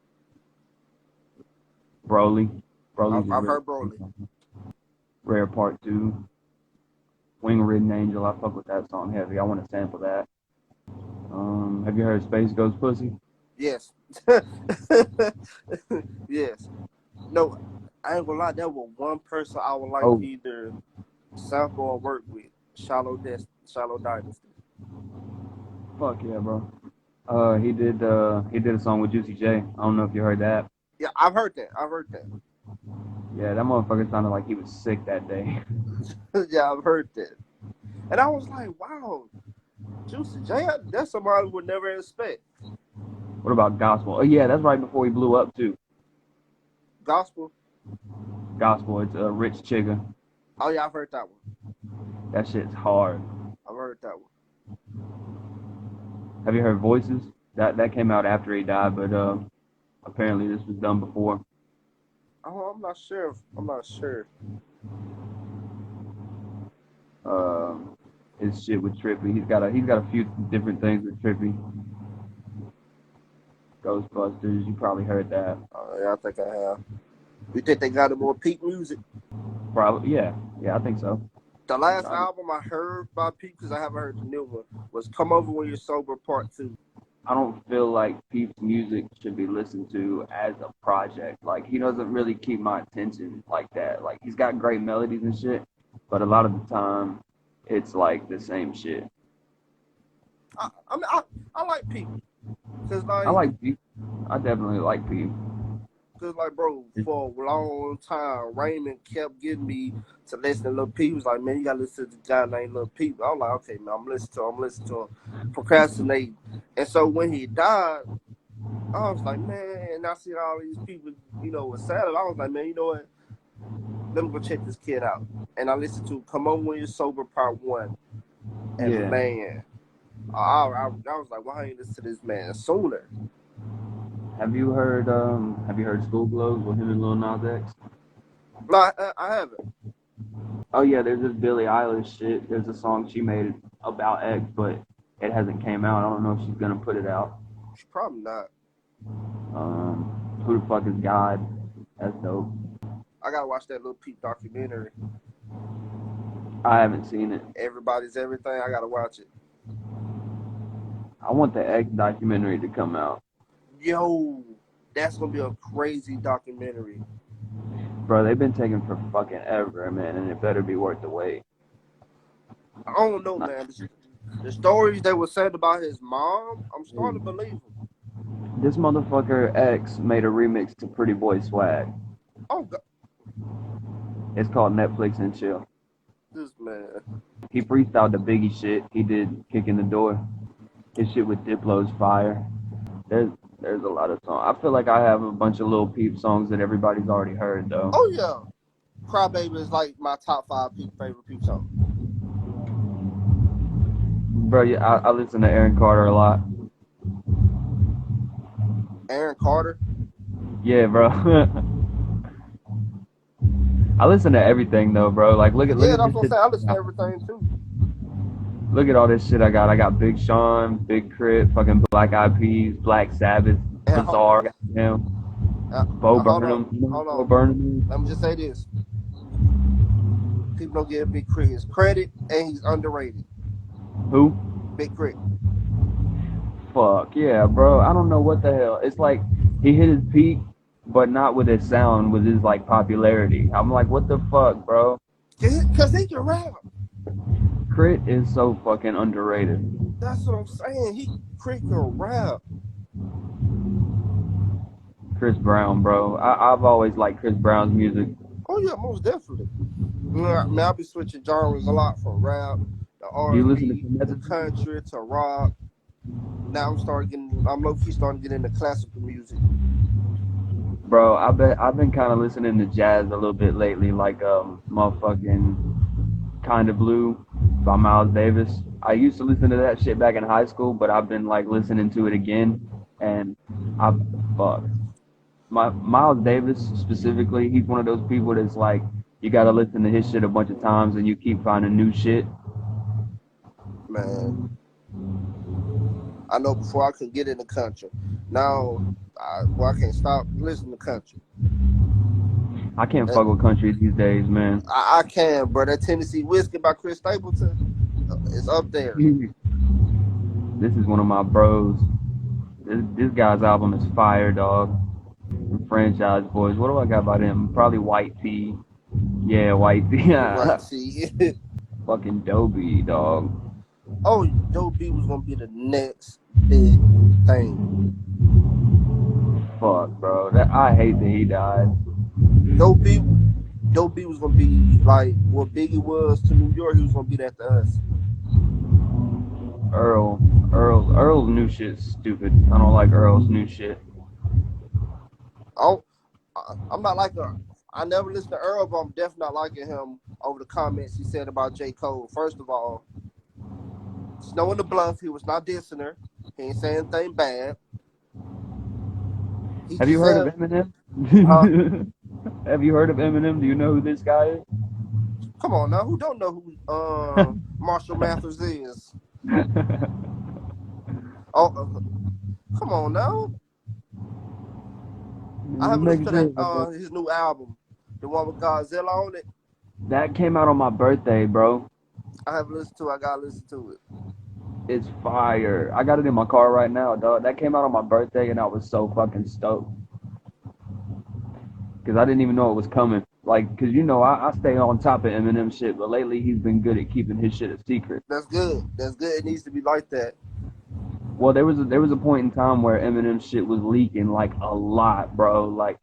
Broly. Broly's a I've really heard Broly. rare part 2. Wing Ridden Angel, I fuck with that song heavy. I want to sample that. Have you heard Space Ghost Pussy? Yes. Yes. No, I ain't gonna lie. That was one person I would like Oh, either sample or work with. Shallow Dynasty. fuck yeah, bro. He did a song with Juicy J. I don't know if you heard that. Yeah, I've heard that. I've heard that. Yeah, that motherfucker sounded like he was sick that day. Yeah, I've heard that. And I was like, wow, Juicy J, that's somebody I would never expect. What about Gospel? Oh yeah, that's right before he blew up too. Gospel. Gospel, it's a Rich Chigga. Oh yeah, I've heard that one. That shit's hard. I've heard that one. Have you heard Voices? That came out after he died, but apparently this was done before. Oh, I'm not sure. I'm not sure. Uh, his shit with Trippy. He's got a few different things with Trippy. Ghostbusters, you probably heard that. Yeah, I think I have. You think they got more peak music? Probably, yeah, I think so. The last album I heard by Peep, because I haven't heard the new one, was "Come Over When You're Sober" Part 2. I don't feel like Peep's music should be listened to as a project. Like he doesn't really keep my attention like that. Like he's got great melodies and shit, but a lot of the time it's like the same shit. I mean, I like Peep. Cause I like, like Peep. I definitely like Peep. bro, for a long time, Raymond kept getting me to listen to Lil Peep. He was like, man, you gotta listen to the guy named Lil Peep. I was like, okay, man, I'm listening to him, procrastinating. And so when he died, I was like, man, and I see all these people, was sad. I was like, man, you know what? Let me go check this kid out. And I listened to "Come On When You're Sober" Part 1. And Yeah. man, I was like, why ain't listen to this man sooner? Have you heard School Glows with him and Lil Nas X? No, I haven't. Oh yeah, there's this Billie Eilish shit. There's a song she made about X, but it hasn't came out. I don't know if she's gonna put it out. Probably not. Who the fuck is God? That's dope. I gotta watch that Lil Peep documentary. I haven't seen it. Everybody's Everything. I gotta watch it. I want the X documentary to come out. Yo, that's gonna be a crazy documentary. Bro, they've been taking for fucking ever, man, and it better be worth the wait. I don't know, Not, man. The stories they were saying about his mom, I'm starting to believe them. this motherfucker X made a remix to Pretty Boy Swag. Oh God, It's called Netflix and Chill. this man. He freestyled the Biggie shit. He did Kick in the Door. His shit with Diplo's fire. There's a lot of songs. I feel like I have a bunch of Lil Peep songs that everybody's already heard though. Oh yeah, Crybaby is like my top 5 favorite Peep song. Bro, yeah, I listen to Aaron Carter a lot. Aaron Carter. Yeah, bro. I listen to everything though, bro. Like look Yeah, at that's this what I'm shit. saying. I listen to everything too. Look at all this shit I got. I got Big Sean, Big Crit, fucking Black Eyed Peas, Black Sabbath, And Bizarre, goddamn, Bo hold on, Burnham. You know hold who Bo on. Burnham Let me just say this: people don't give Big Crit his credit, and he's underrated. is? Who? Big Crit. Fuck yeah, bro. I don't know what the hell. It's like he hit his peak, but not with his sound, with his like popularity. I'm like, what the fuck, bro? Cause he can rap. Crit is so fucking underrated. That's what I'm saying. Crit can rap. Chris Brown, bro. I've always liked Chris Brown's music. Oh yeah, most definitely. Man, I'll be switching genres a lot from rap to Do you listen to R&B to Method? country to rock. Now I'm low key starting to get into classical music. Bro, I've been kind of listening to jazz a little bit lately, like motherfucking Kinda Blue by Miles Davis. I used to listen to that shit back in high school, but I've been like listening to it again, and I fuck. My Miles Davis specifically, he's one of those people that's like you gotta listen to his shit a bunch of times and you keep finding new shit. Man, I know before I could get in the country. Now, I can't stop listening to country. I can't And fuck with country these days, man. I can, bro. That Tennessee Whiskey by Chris Stapleton is up there. This is one of my bros. This guy's album is fire, dog. Franchise Boys. What do I got about him? Probably White Tee. Yeah, White Tee. Right, see. Fucking Dobie, dog. Oh, Joe B was going to be the next big thing. Fuck, bro. I hate that he died. Joe B was going to be like what Biggie was to New York. He was going to be that to us. Earl's new shit's stupid. I don't like Earl's new shit. I'm not like I never listened to Earl, but I'm definitely not liking him over the comments he said about J. Cole. First of all, Snow in the Bluff, he was not dissing her. He ain't saying anything bad. He Have you just heard of said, Eminem? Have you heard of Eminem? Do you know who this guy is? come on now, who don't know who Marshall Mathers is? Oh, come on now. I haven't Make listened to sure. that his new album, the one with Godzilla on it. That came out on my birthday, bro. I haven't listened to it. I gotta listen to it. It's fire. I got it in my car right now, dog. That came out on my birthday, and I was so fucking stoked. Because I didn't even know it was coming. Like, because you know, I stay on top of Eminem shit, but lately he's been good at keeping his shit a secret. That's good. That's good. It needs to be like that. Well, there was a point in time where Eminem shit was leaking like a lot, bro. Like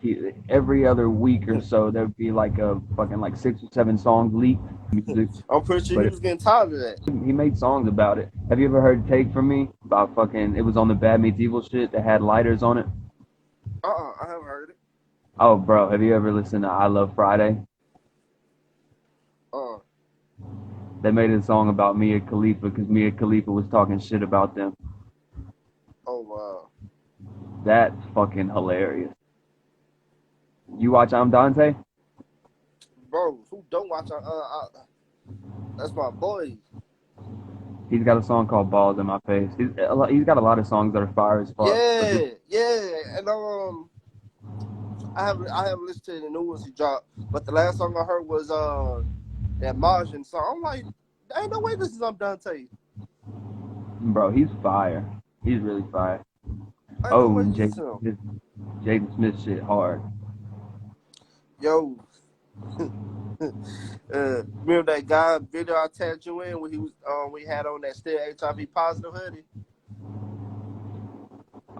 every other week or so, there'd be like a fucking like 6 or 7 songs leaked music. I'm pretty sure he But was getting tired of that. he made songs about it. Have you ever heard "Take From Me" about fucking? It was on the Bad Meets Evil shit that had lighters on it. I haven't heard it. Oh, bro, have you ever listened to "I Love Friday"? Uh, They made a song about Mia Khalifa because Mia Khalifa was talking shit about them. oh wow. That's fucking hilarious. You watch I'm Dante? Bro, who don't watch that's my boy. He's got a song called "Balls in My Face." He's got a lot of songs that are fire as fuck. Yeah. And I haven't listened to the new ones he dropped, but the last song I heard was that Margin song. I'm like, ain't no way this is I'm Dante. Bro, he's fire. He's really fire. I ain't no Oh, way and listen to him. Jaden Smith shit hard. Yo, remember that guy video I tagged you in when he was we had on that still HIV positive hoodie?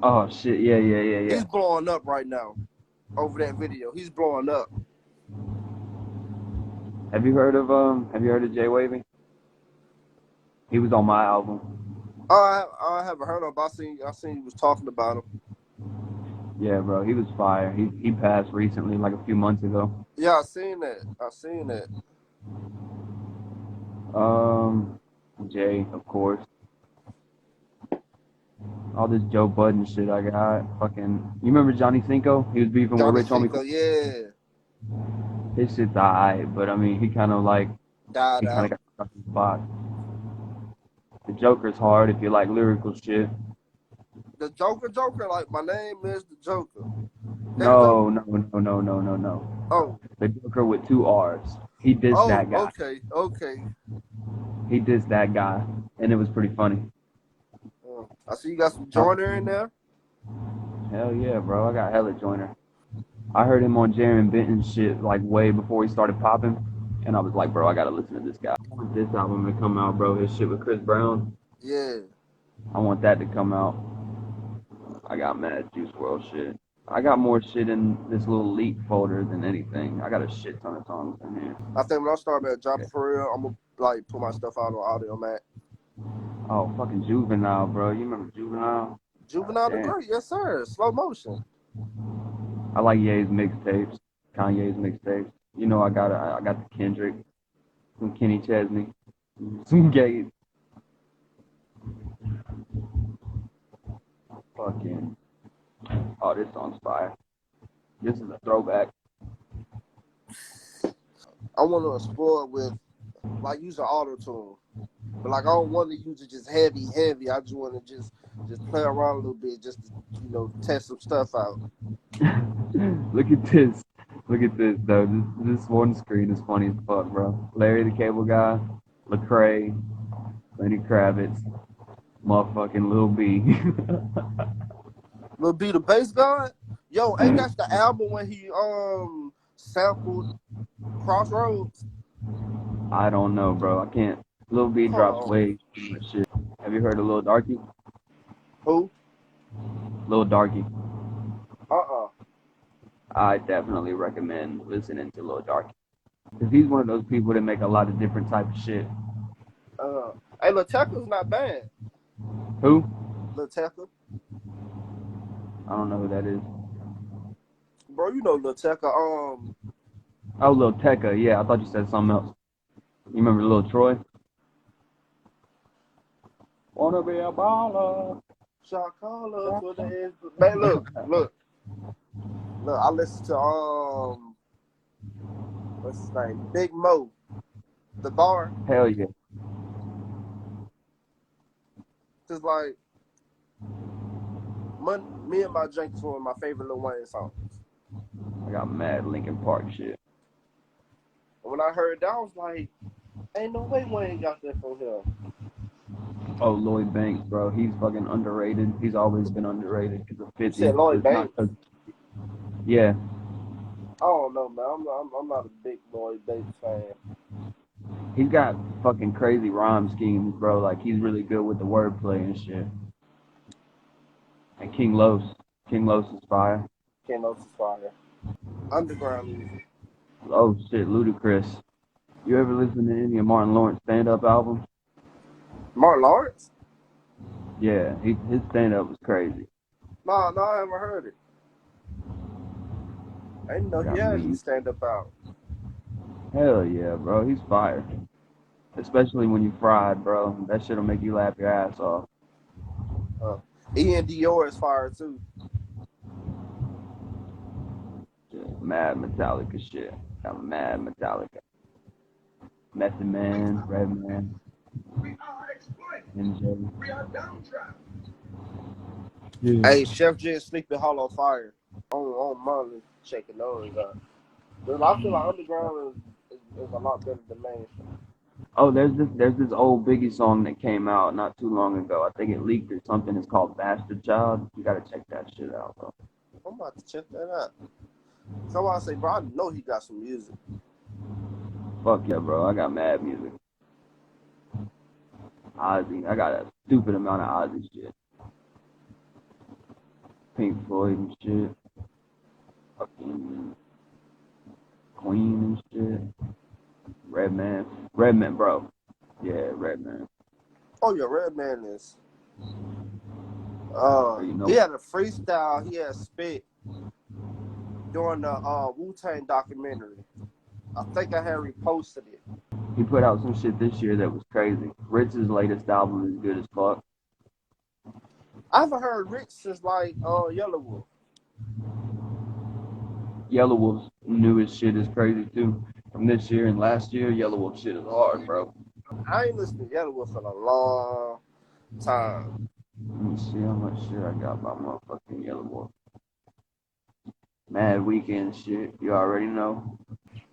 Oh shit, yeah. He's blowing up right now over that video. He's blowing up. Have you heard of Jay Wavy? He was on my album. I haven't heard of him. I seen he was talking about him. Yeah, bro, he was fire. He passed recently, like a few months ago. Yeah, I seen that. I seen that. Jay, of course. All this Joe Budden shit I got. Fucking, you remember Johnny Cinco? He was beefing with Johnny Rich Homie. Cinco, yeah, His shit's alright, but I mean, he kind of died got out. stuck in the spot. The Joker's hard if you like lyrical shit. The Joker, like my name is the Joker. That No, Joker. no. Oh, The Joker with two R's. He dissed that guy. okay. He dissed that guy, and it was pretty funny. I see you got some Joyner in there. Hell yeah, bro. I got hella Joyner. I heard him on Jaron Benton's shit like way before he started popping, and I was like, bro, I gotta listen to this guy. I want this album to come out, bro. His shit with Chris Brown. Yeah. I want that to come out. I got mad Juice WRLD shit. I got more shit in this little leak folder than anything. I got a shit ton of songs in here. I think when I start back dropping for real, I'm gonna like put my stuff out on Audio Mac. Oh, fucking Juvenile, bro. You remember Juvenile? Juvenile the Damn. Great, yes sir. Slow motion. I like Ye's mixtapes, Kanye's mixtapes. You know, I got the Kendrick, some Kenny Chesney, some Gates. Fucking, oh, this song's fire. This is a throwback. I want to explore it with like using auto tune, but like I don't want to use it just heavy. I just want to just play around a little bit, just to, test some stuff out. Look at this. Look at this though. This one screen is funny as fuck, bro. Larry the Cable Guy, Lecrae, Lenny Kravitz, motherfucking Lil B. Lil B the bass god. Yo, ain't that the album when he sampled Crossroads? I don't know, bro. I can't. Lil B drops way too much shit. Have you heard of Lil Darky? Who? Lil Darky. Uh-uh. I definitely recommend listening to Lil Darky. Because he's one of those people that make a lot of different type of shit. Hey, Lil Tecca's not bad. Who? Lil Tecca. I don't know who that is. Bro, you know Lil Tecca. Oh, Lil Tecca. Yeah, I thought you said something else. You remember Lil Troy? Wanna be a baller. Shot caller for the man. Look. I listened to what's his name? Big Mo, the bar. Hell yeah. Just like me and my Jenkins one of my favorite Lil Wayne songs. I got mad Linkin Park shit. And when I heard that, I was like, ain't no way Wayne got that from him. Oh, Lloyd Banks, bro. He's fucking underrated. He's always been underrated because of 50. You said Lloyd Banks? Yeah. I don't know, man. I'm not a big Lloyd Banks fan. He's got fucking crazy rhyme schemes, bro. Like, he's really good with the wordplay and shit. And King Los is fire. King Los is fire. Underground music. Oh, shit, Ludacris. You ever listen to any of Martin Lawrence stand-up albums? Martin Lawrence? Yeah, his stand-up was crazy. No, I haven't heard it. I didn't know he had any stand-up out. Hell yeah, bro. He's fire. Especially when you fried, bro. That shit'll make you laugh your ass off. Ian Dior is fire, too. Just mad Metallica shit. I'm mad Metallica. Method Man, Redman. We are exploited. MJ. We are downtrodden. Yeah. Hey, Chef J and Sleepy Hollow Fire. On Monday, checking those out. I feel like Underground is a lot better than mainstream. Oh, there's this old Biggie song that came out not too long ago. I think it leaked or something. It's called Bastard Child. You gotta check that shit out, bro. I'm about to check that out. Somebody say, bro, I know he got some music. Fuck yeah, bro. I got mad music. Ozzy. I got a stupid amount of Ozzy shit. Pink Floyd and shit. Fucking Queen and shit. Redman. Redman, bro. Yeah, Redman. Oh, yeah, Redman is. You He know, had a freestyle. He had spit during the Wu-Tang documentary. I think I had reposted it. he put out some shit this year that was crazy. Ritz's latest album is good as fuck. I haven't heard Rich since like Yellow Wolf. Yellow Wolf's newest shit is crazy too. From this year and last year, Yellow Wolf shit is hard, bro. I ain't listened to Yellow Wolf in a long time. Let me see how much shit I got by motherfucking Yellow Wolf. Mad Weekend shit, you already know.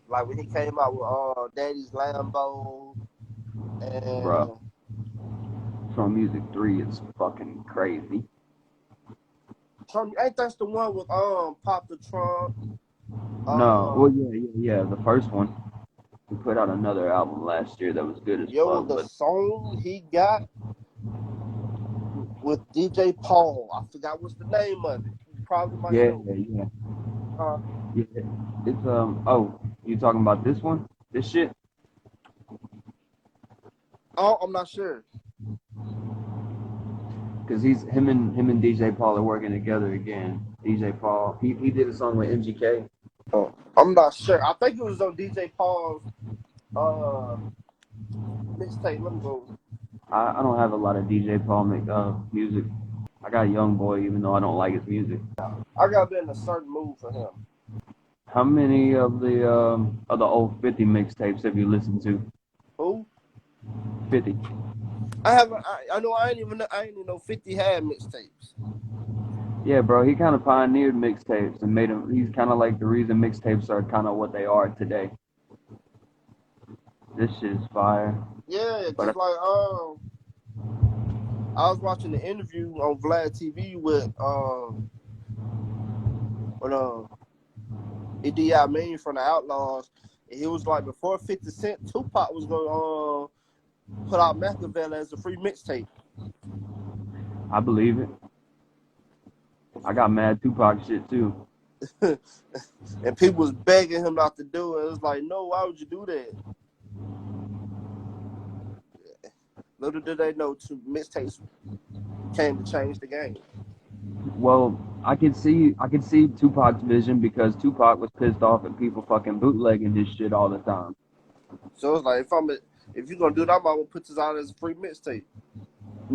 Like when he came out with Daddy's Lambo and Bro, From Music 3 is fucking crazy. Trump. Ain't that the one with Pop the Trump? No, well, yeah, the first one. He put out another album last year that was good as Yo, fuck, the but song he got with DJ Paul. I forgot what's the name of it. Probably my yeah, show. yeah, Uh, yeah. It's oh, you talking about this one? This shit? oh, I'm not sure. Cause him and DJ Paul are working together again. DJ Paul, he did a song with MGK. Oh, I'm not sure. I think it was on DJ Paul's mixtape. Let me go. I don't have a lot of DJ Paul music. I got Young Boy, even though I don't like his music. I gotta be in a certain mood for him. How many of the old 50 mixtapes have you listened to? Who? 50. I haven't. I know. I ain't even know 50 had mixtapes. Yeah, bro, he kind of pioneered mixtapes and made them. He's kind of like the reason mixtapes are kind of what they are today. This shit is fire. Yeah, But cause like I was watching the interview on Vlad TV with when Idi Amin from the Outlaws, and he was like before 50 Cent, Tupac was gonna put out Machiavelli as a free mixtape. I believe it. I got mad Tupac shit too. And people was begging him not to do it. It was like, no, why would you do that? Little did they know two mixtapes came to change the game. Well, I could see Tupac's vision because Tupac was pissed off at people fucking bootlegging this shit all the time. So it's like if you're gonna do that, I'm gonna put this out as a free mixtape.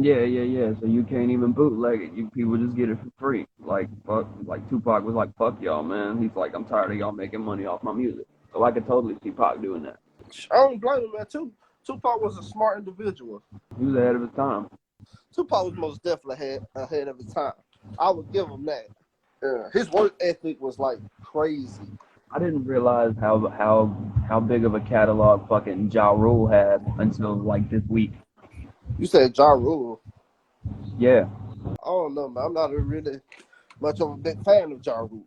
Yeah. So you can't even bootleg it. You people just get it for free. Like fuck, like Tupac was like, fuck y'all, man. He's like, I'm tired of y'all making money off my music. So I could totally see Pac doing that. I don't blame him, man. Tupac was a smart individual. He was ahead of his time. Tupac was most definitely ahead of his time. I would give him that. Yeah. His work ethic was like crazy. I didn't realize how big of a catalog fucking Ja Rule had until like this week. You said Ja Rule. Yeah. I don't know, man. I'm not really much of a big fan of Ja Rule.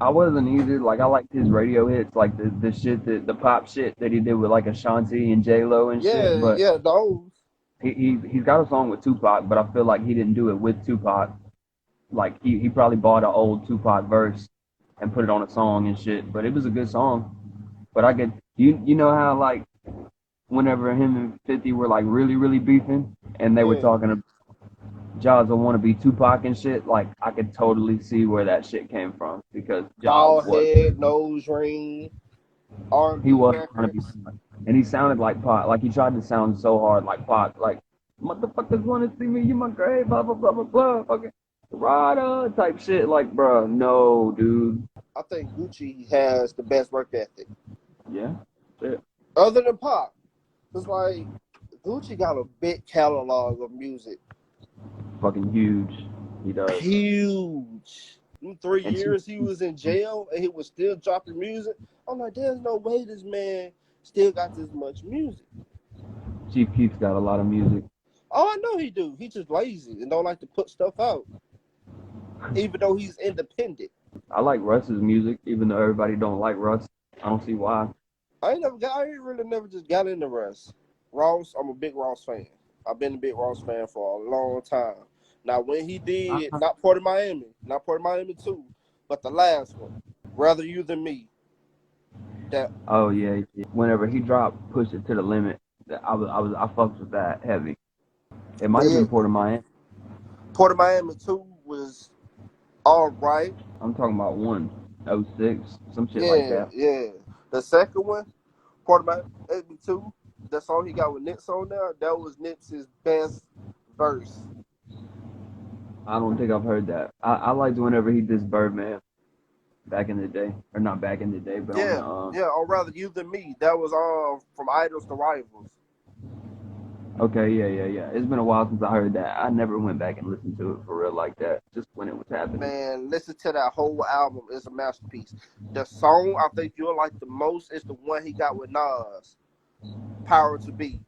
I wasn't either. Like I liked his radio hits, like the shit the pop shit that he did with like Ashanti and J Lo and shit. But Yeah, those. he's got a song with Tupac, but I feel like he didn't do it with Tupac. Like he probably bought an old Tupac verse and put it on a song and shit. But it was a good song. But I could you know how like whenever him and 50 were like really beefing and they were Yeah. talking about Jaws will want to be Tupac and shit, like I could totally see where that shit came from because Jaws Bald was head, nose ring, he R&B was trying to be records. Tupac. And he sounded like Pac, like he tried to sound so hard like Pac, like motherfuckers want to see me in my grave, blah blah blah blah blah, fucking Rada type shit. Like, bro, no, dude. I think Gucci has the best work ethic. Yeah, yeah. Other than Pop. It's like Gucci got a big catalog of music. Fucking huge. He does. Huge. In 3 And years he was in jail and he was still dropping music. I'm like, there's no way this man still got this much music. Chief Keef's got a lot of music. Oh, I know he do. He just lazy and don't like to put stuff out, even though he's independent. I like Russ's music, even though everybody don't like Russ. I don't see why. I ain't really never just got into Russ. Ross, I'm a big Ross fan. I've been a big Ross fan for a long time. Now, when he did, not Port of Miami 2, but the last one, Rather You Than Me, that, Oh yeah, yeah. Whenever he dropped "Push It to the Limit," I fucked with that heavy. It but might have yeah, been Port of Miami. Port of Miami 2 was all right. I'm talking about 106, some shit like Yeah, that. yeah. The second one, Port of Miami 2, the song he got with Nips on there, that was Nips's best verse. I don't think I've heard that. I liked whenever he did Birdman back in the day, or not back in the day, but on the Yeah, yeah, or rather You Than Me. That was from Idols to Rivals. Okay, yeah, yeah, yeah. It's been a while since I heard that. I never went back and listened to it for real like that, just when it was happening. Man, listen to that whole album. It's a masterpiece. The song I think you'll like the most is the one he got with Nas, Power to Be.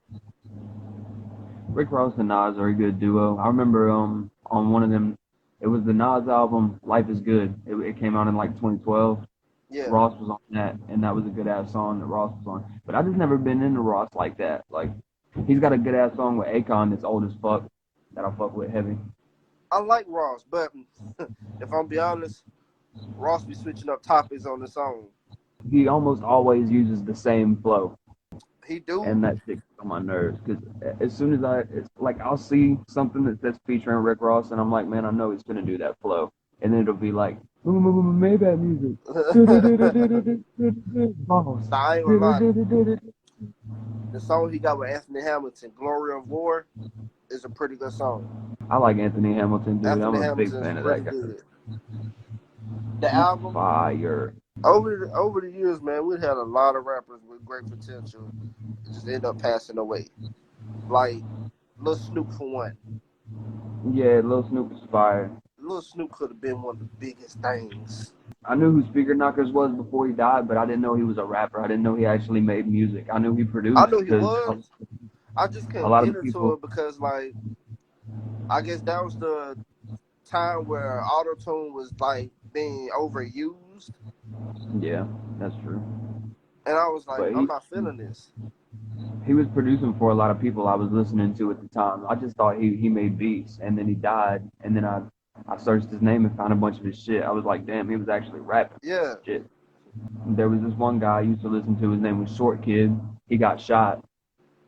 Rick Ross and Nas are a good duo. I remember on one of them, it was the Nas album Life Is Good. It came out in like 2012. Yeah. Ross was on that, and that was a good ass song that Ross was on. But I just never been into Ross like that. Like he's got a good ass song with Akon that's old as fuck that I fuck with heavy. I like Ross, but if I'm be honest, Ross be switching up topics on the song. He almost always uses the same flow, He do? and that shit gets on my nerves. Cause as soon as it's like I'll see something that's featuring Rick Ross, and I'm like, man, I know he's gonna do that flow, and then it'll be like Maybach music. Boss. Nah, I ain't gonna lie. The song he got with Anthony Hamilton, Glory of War, is a pretty good song. I like Anthony Hamilton, dude. I'm Anthony a big Hamilton is fan of that pretty guy. good. The He's album, fire. over the years, man, we had a lot of rappers with great potential just end up passing away. Like Lil Snoop for one. Yeah, Lil Snoop is fire. Lil Snoop could have been one of the biggest things. I knew who Speaker Knockers was before he died, but I didn't know he was a rapper. I didn't know he actually made music. I knew he I produced knew he because was. I just a couldn't lot get of into people. it because, like, I guess that was the time where auto tune was like being overused, Yeah, that's true. and I was like, But I'm not feeling this. he was producing for a lot of people I was listening to at the time. I just thought he made beats, and then he died, and then I searched his name and found a bunch of his shit. I was like, damn, he was actually rapping Yeah, shit. There was this one guy I used to listen to. His name was Short Kid. He got shot.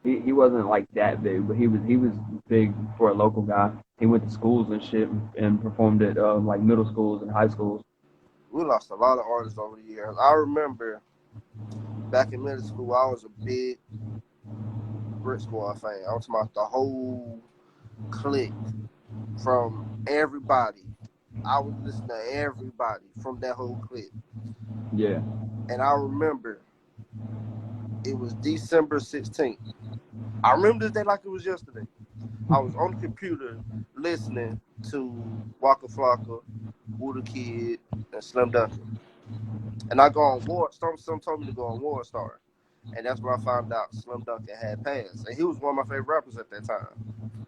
He wasn't like that big, but he was big for a local guy. He went to schools and shit and performed at like middle schools and high schools. we lost a lot of artists over the years. I remember back in middle school, I was a big Brick Squad fan. I was talking about the whole clique from everybody. I would listen to everybody from that whole clique. Yeah. And I remember it was December 16th. I remember this day like it was yesterday. I was on the computer listening to Waka Flocka, Woo the Kid, and Slim Dunkin. And I go on War. Some told me to go on War Star. And that's when I found out Slim Dunkin had passed. And he was one of my favorite rappers at that time.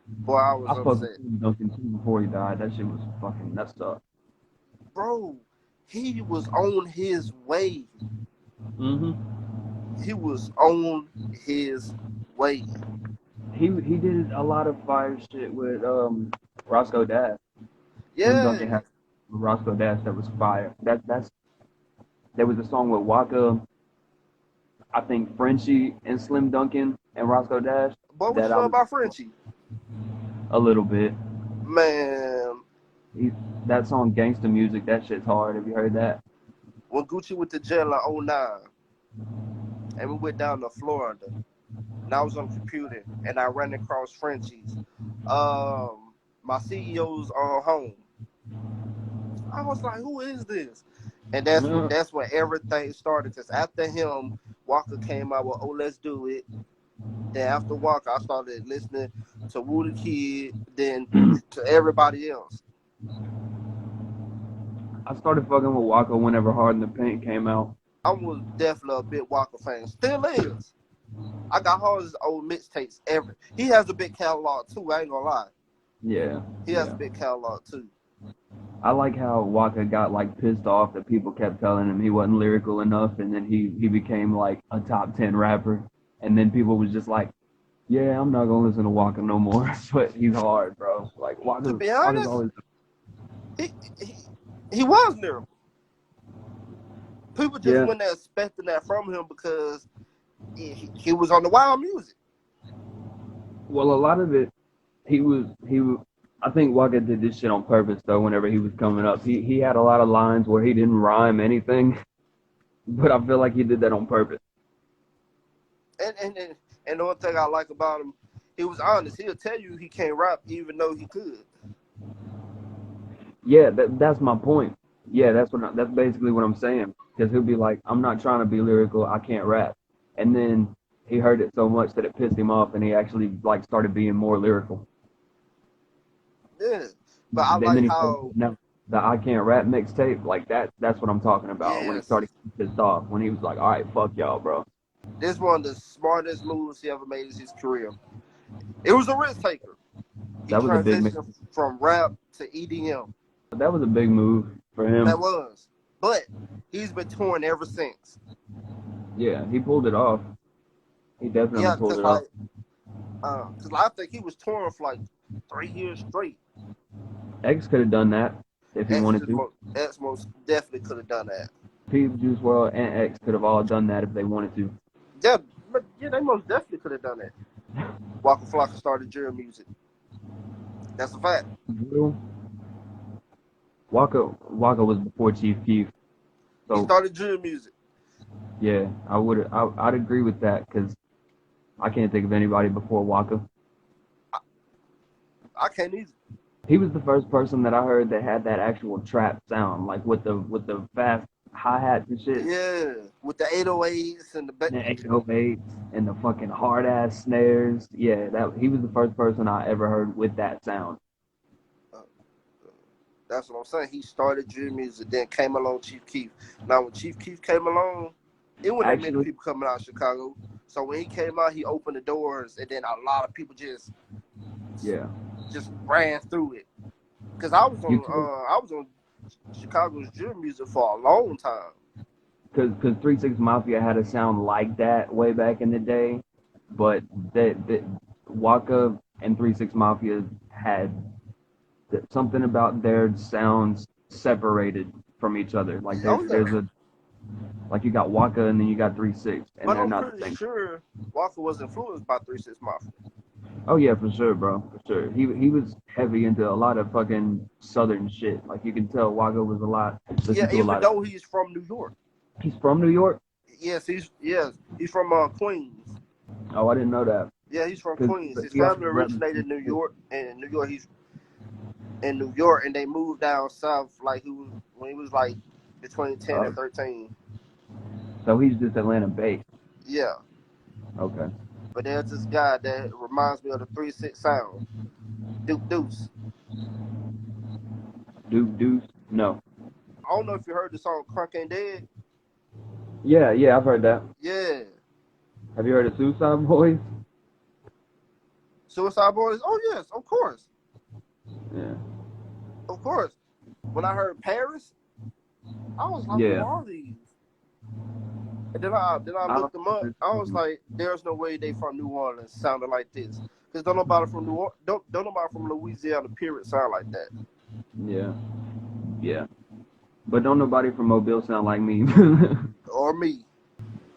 Boy, I was I fucked upset. with Duncan too before he died. That shit was fucking messed up. Bro, he was on his way. Mhm. He was on his way. He did a lot of fire shit with Roscoe Dash. Slim Yeah. Duncan had Roscoe Dash that was fire. That's there was a song with Waka, I think Frenchie and Slim Duncan and Roscoe Dash Boy, what that you I know was about Frenchie? a little bit. Man, He, that song Gangsta Music, that shit's hard. Have you heard that? when Gucci went to jail in '09, and we went down to Florida, and I was on the computer, and I ran across Frenchie's. My CEO's home. I was like, who is this? And that's when everything started. Because after him, Walker came out with, oh, let's do it. Then after Walker, I started listening to Woo the Kid, then to everybody else. I started fucking with Waka whenever Hard in the Paint came out. I was definitely a big Walker fan. Still is. I got all his old mixtapes. He has a big catalog too. I ain't gonna lie. Yeah, He has a yeah. big catalog too. I like how Waka got like pissed off that people kept telling him he wasn't lyrical enough, and then he became like a top 10 rapper, and then people was just like, yeah, I'm not gonna listen to Waka no more. But he's hard, bro. Like To be Waka's honest, always he he, he was lyrical. People just yeah. weren't expecting that from him because he was on the wild music. Well, a lot of it he was. I think Waka did this shit on purpose though. Whenever he was coming up, he had a lot of lines where he didn't rhyme anything, but I feel like he did that on purpose. And the one thing I like about him, he was honest. He'll tell you he can't rap even though he could. Yeah, that's my point. Yeah, that's basically what I'm saying. Because he'll be like, I'm not trying to be lyrical. I can't rap. And then he heard it so much that it pissed him off, and he actually like started being more lyrical. Yeah. But I And like then he started how putting out the I Can't Rap mixtape, like that. That's what I'm talking about. When he yes, started getting pissed off, when he was like, all right, fuck y'all, bro. this one of the smartest moves he ever made in his career. It was a risk taker. He That was a big mix. transitioned from rap to EDM. That was a big move for him. That was. But he's been touring ever since. Yeah, he pulled it off. He definitely Yeah, pulled because it off. I think he was touring for like 3 years straight. X could have done that if he wanted to. X most definitely could have done that. P, Juice World, and X could have all done that if they wanted to. Yeah, but yeah, they most definitely could have done that. Waka Flocka started drill music. That's a fact. Drill. Waka was before Chief Keef, He so started drill music. yeah, I'd agree with that because I can't think of anybody before Waka. I can't either. He was the first person that I heard that had that actual trap sound, like with the fast hi hats and shit, Yeah, with the 808s and the back. and the 808s and the fucking hard ass snares. Yeah, that he was the first person I ever heard with that sound. That's what I'm saying. He started drill music, then came along Chief Keef. Now, when Chief Keef came along, it wasn't that many Actually, people coming out of Chicago. So when he came out, he opened the doors, and then a lot of people yeah, just ran through it. Cause you could I was on Chicago's drill music for a long time. because 3 6 Mafia had a sound like that way back in the day, but that Waka and 3 6 Mafia had something about their sounds separated from each other. Like Oh yeah, there's a like you got Waka and then you got 3 6, and but they're I'm not the pretty same. sure Walker was influenced by 3 6 Mafia. Oh yeah, for sure, bro, for sure. He was heavy into a lot of fucking southern shit. Like you can tell Waka was a lot Yeah, listened to a even lot of. though he's from New York. He's from New York. He's from Queens. Oh, I didn't know that. Yeah, he's from Cause Queens. His he also family rapped originated in New York, and in New York he's in New York, and they moved down south like when he was like between 10 uh, and 13. so he's just Atlanta based. Yeah, Okay. but there's this guy that reminds me of the 3 6 sound, Duke Deuce. Duke Deuce? No. I don't know if you heard the song "Crunk Ain't Dead." Yeah, I've heard that. Yeah, Have you heard of Suicide Boys? Suicide Boys. Oh yes, Yeah. of course. When I heard Paris, I was like, "Who Yeah. are these?" And then I I looked them up. I was don't. like, "There's no way they from New Orleans sounding like this." Because don't nobody from don't nobody from Louisiana period sound like that. Yeah. Yeah. But don't nobody from Mobile sound like me. Or me.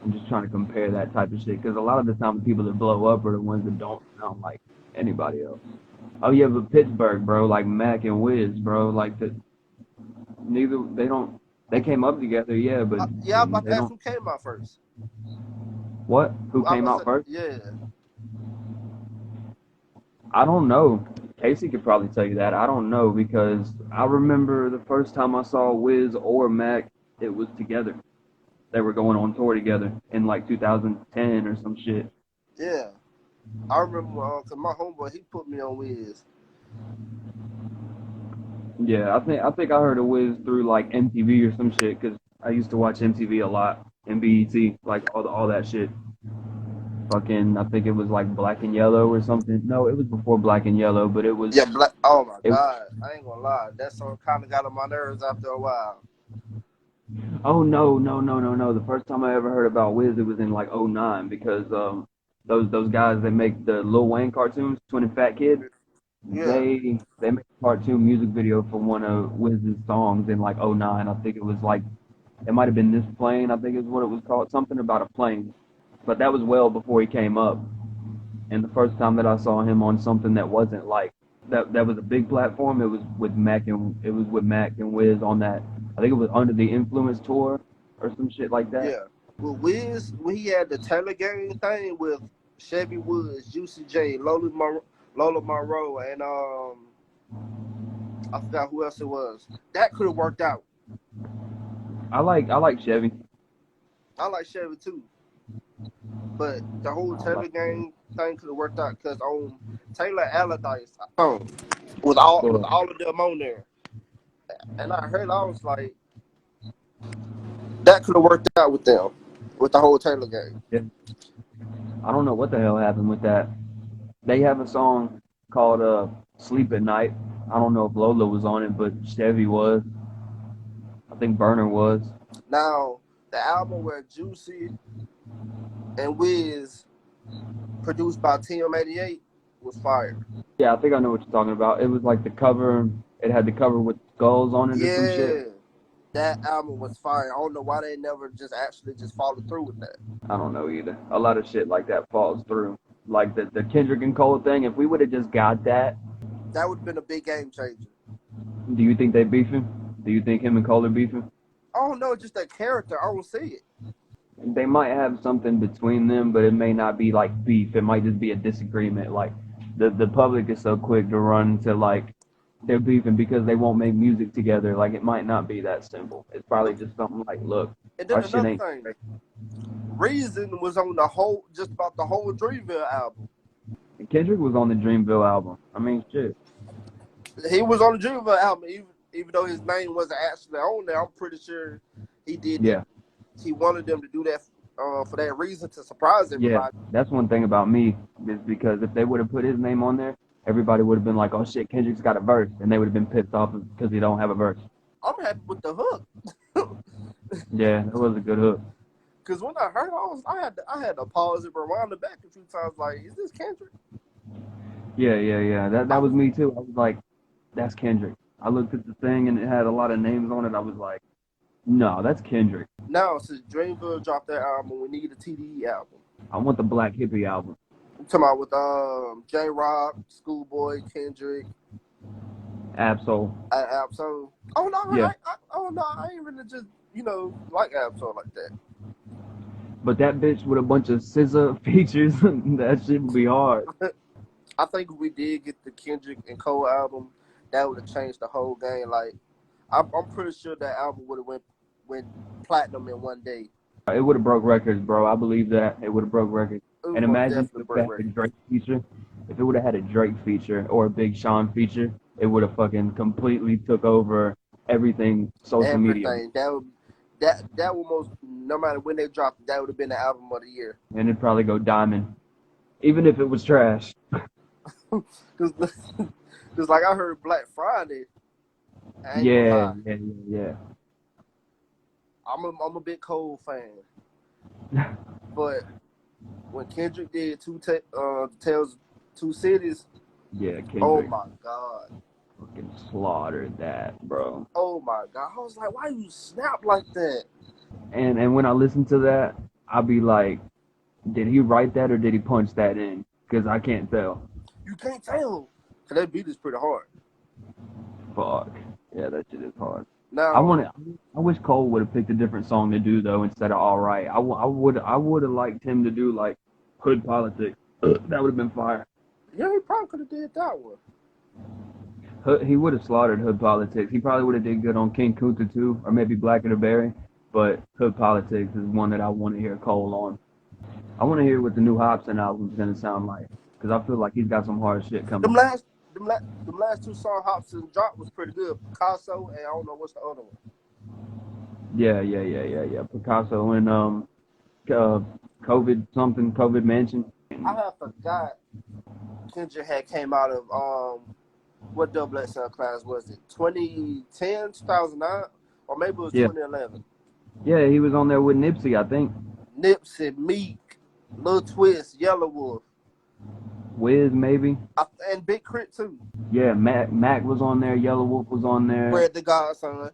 I'm just trying to compare that type of shit because a lot of the time the people that blow up are the ones that don't sound like anybody else. Oh yeah, but Pittsburgh, bro, like Mac and Wiz, bro, like neither they don't they came up together, yeah, but Yeah, I'm about they to ask don't. who came out first. What? Who I came was out first? yeah. I don't know. Casey could probably tell you that. I don't know because I remember the first time I saw Wiz or Mac, it was together. They were going on tour together in like 2010 or some shit. Yeah. I remember cause my homeboy he put me on Wiz. Yeah, I think I heard of Wiz through like MTV or some shit because I used to watch MTV a lot. and BET, like all that shit. Fucking, I think it was like Black and Yellow or something. No, it was before Black and Yellow, but Yeah, black. Oh my it. god, I ain't gonna lie. That song kind of got on my nerves after a while. Oh no. The first time I ever heard about Wiz, it was in like '09 because those guys that make the Lil Wayne cartoons, Twin and Fat Kid, Yeah, they made a cartoon music video for one of Wiz's songs in like '09. I think it was like it might have been This Plane, I think is what it was called, something about a plane. But that was well before he came up. And the first time that I saw him on something that wasn't like that was a big platform, it was with Mac and Wiz on that. I think it was Under the Influence tour or some shit like that. yeah. Well, Wiz, when he had the Taylor Gang thing with Chevy Woods, Juicy J, Lola Monroe, and I forgot who else it was. That could have worked out. I like Chevy. I like Chevy too, but the whole I Taylor like Gang thing could have worked out because on Taylor Allardyce with well, all of them on there, and I was like, that could have worked out with them, with the whole Taylor Gang. yeah. I don't know what the hell happened with that. They have a song called Sleep at Night. I don't know if Lola was on it, but Chevy was. I think Burner was. Now the album where Juicy and Wiz produced by TM88 was fire. Yeah, I think I know what you're talking about. It was like the cover. It had the cover with skulls on it or some shit. Yeah, that album was fire. I don't know why they never just actually just followed through with that. I don't know either. A lot of shit like that falls through. Like the Kendrick and Cole thing. If we would have just got that, That would have been a big game changer. do you think they beefing? Do you think him and Cole are beefing? I don't know, just that character. I don't see it. They might have something between them, but it may not be like beef. It might just be a disagreement. Like the public is so quick to run to like they're beefing because they won't make music together. Like it might not be that simple. It's probably just something like, look, And then our shit another ain't. thing, Reason was on just about the whole Dreamville album. Kendrick was on the Dreamville album. I mean, shit. He was on the Dreamville album, even though his name wasn't actually on there. I'm pretty sure he did Yeah. that. He wanted them to do that for that reason, to surprise Yeah, everybody. that's one thing about me is because if they would have put his name on there, everybody would have been like, "Oh shit, Kendrick's got a verse," and they would have been pissed off because he don't have a verse. I'm happy with the hook. Yeah, that was a good hook. Cause when I heard, I had to pause it, rewind it back a few times. Like, is this Kendrick? Yeah. That was me too. I was like, "That's Kendrick." I looked at the thing and it had a lot of names on it. I was like, "No, that's Kendrick. Now, since Dreamville dropped that album, we need a TDE album. I want the Black Hippie album." I'm talking about with J Rock, Schoolboy, Kendrick, Absol. Absol. Oh no, Yeah. I ain't really just like Absol like that. But that bitch with a bunch of scissor features, that shit would be hard. I think if we did get the Kendrick and Cole album, that would have changed the whole game. Like, I'm pretty sure that album would have went platinum in one day. It would have broke records, bro. I believe that. It would have broke records. It And would imagine definitely if break it had a records. Drake feature. If it would have had a Drake feature or a Big Sean feature, it would have fucking completely took over everything social media. Everything that would most, no matter when they dropped it, that would have been the album of the year. And it'd probably go diamond. Even if it was trash. Cause like I heard Black Friday. I ain't gonna lie. Yeah. I'm a big Cole fan, but when Kendrick did Tales Two Cities, Yeah, Kendrick oh my god, fucking slaughtered that, bro. oh my god, I was like, why you snap like that? And when I listen to that, I'll be like, did he write that or did he punch that in? Because I can't tell. You can't tell, cause that beat is pretty hard. Fuck. Yeah, that shit is hard. Now I wish Cole would have picked a different song to do though instead of All Right. I would have liked him to do like Hood Politics. That would have been fire. yeah, he probably could have did that one. He would have slaughtered Hood Politics. He probably would have did good on King Kunta too, or maybe Black of the Berry. But Hood Politics is one that I want to hear Cole on. I want to hear what the new Hobson album is gonna sound like, because I feel like he's got some hard shit coming. Them last two songs Hobson dropped was pretty good. Picasso and I don't know what's the other one. Yeah. Picasso and uh, COVID Mansion. I have forgot Kendrick had came out of what double XL class was it? 2010, 2009, or maybe it was Yeah, 2011. yeah, he was on there with Nipsey, I think. Nipsey, Meek, Lil Twist, Yellow Wolf, Wiz maybe. and Big Crit too. Yeah, Mac was on there. Yellow Wolf was on there. Fred the Godson.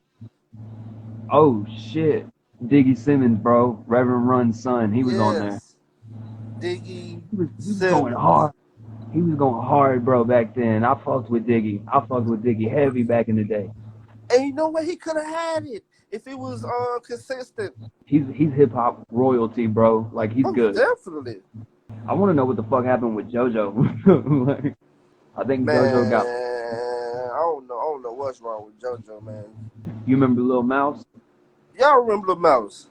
Oh shit, Diggy Simmons, bro, Reverend Run's son. He was on there. Yes. Diggy, He was going Simmons. hard. He was going hard, bro, back then. I fucked with Diggy. I fucked with Diggy heavy back in the day. And you know what? He could have had it if it was consistent. He's hip hop royalty, bro. Like he's Most good. definitely. I want to know what the fuck happened with JoJo. Like, I think Man, JoJo got. I don't know what's wrong with JoJo, man. You remember Lil Mouse? Y'all remember the Mouse?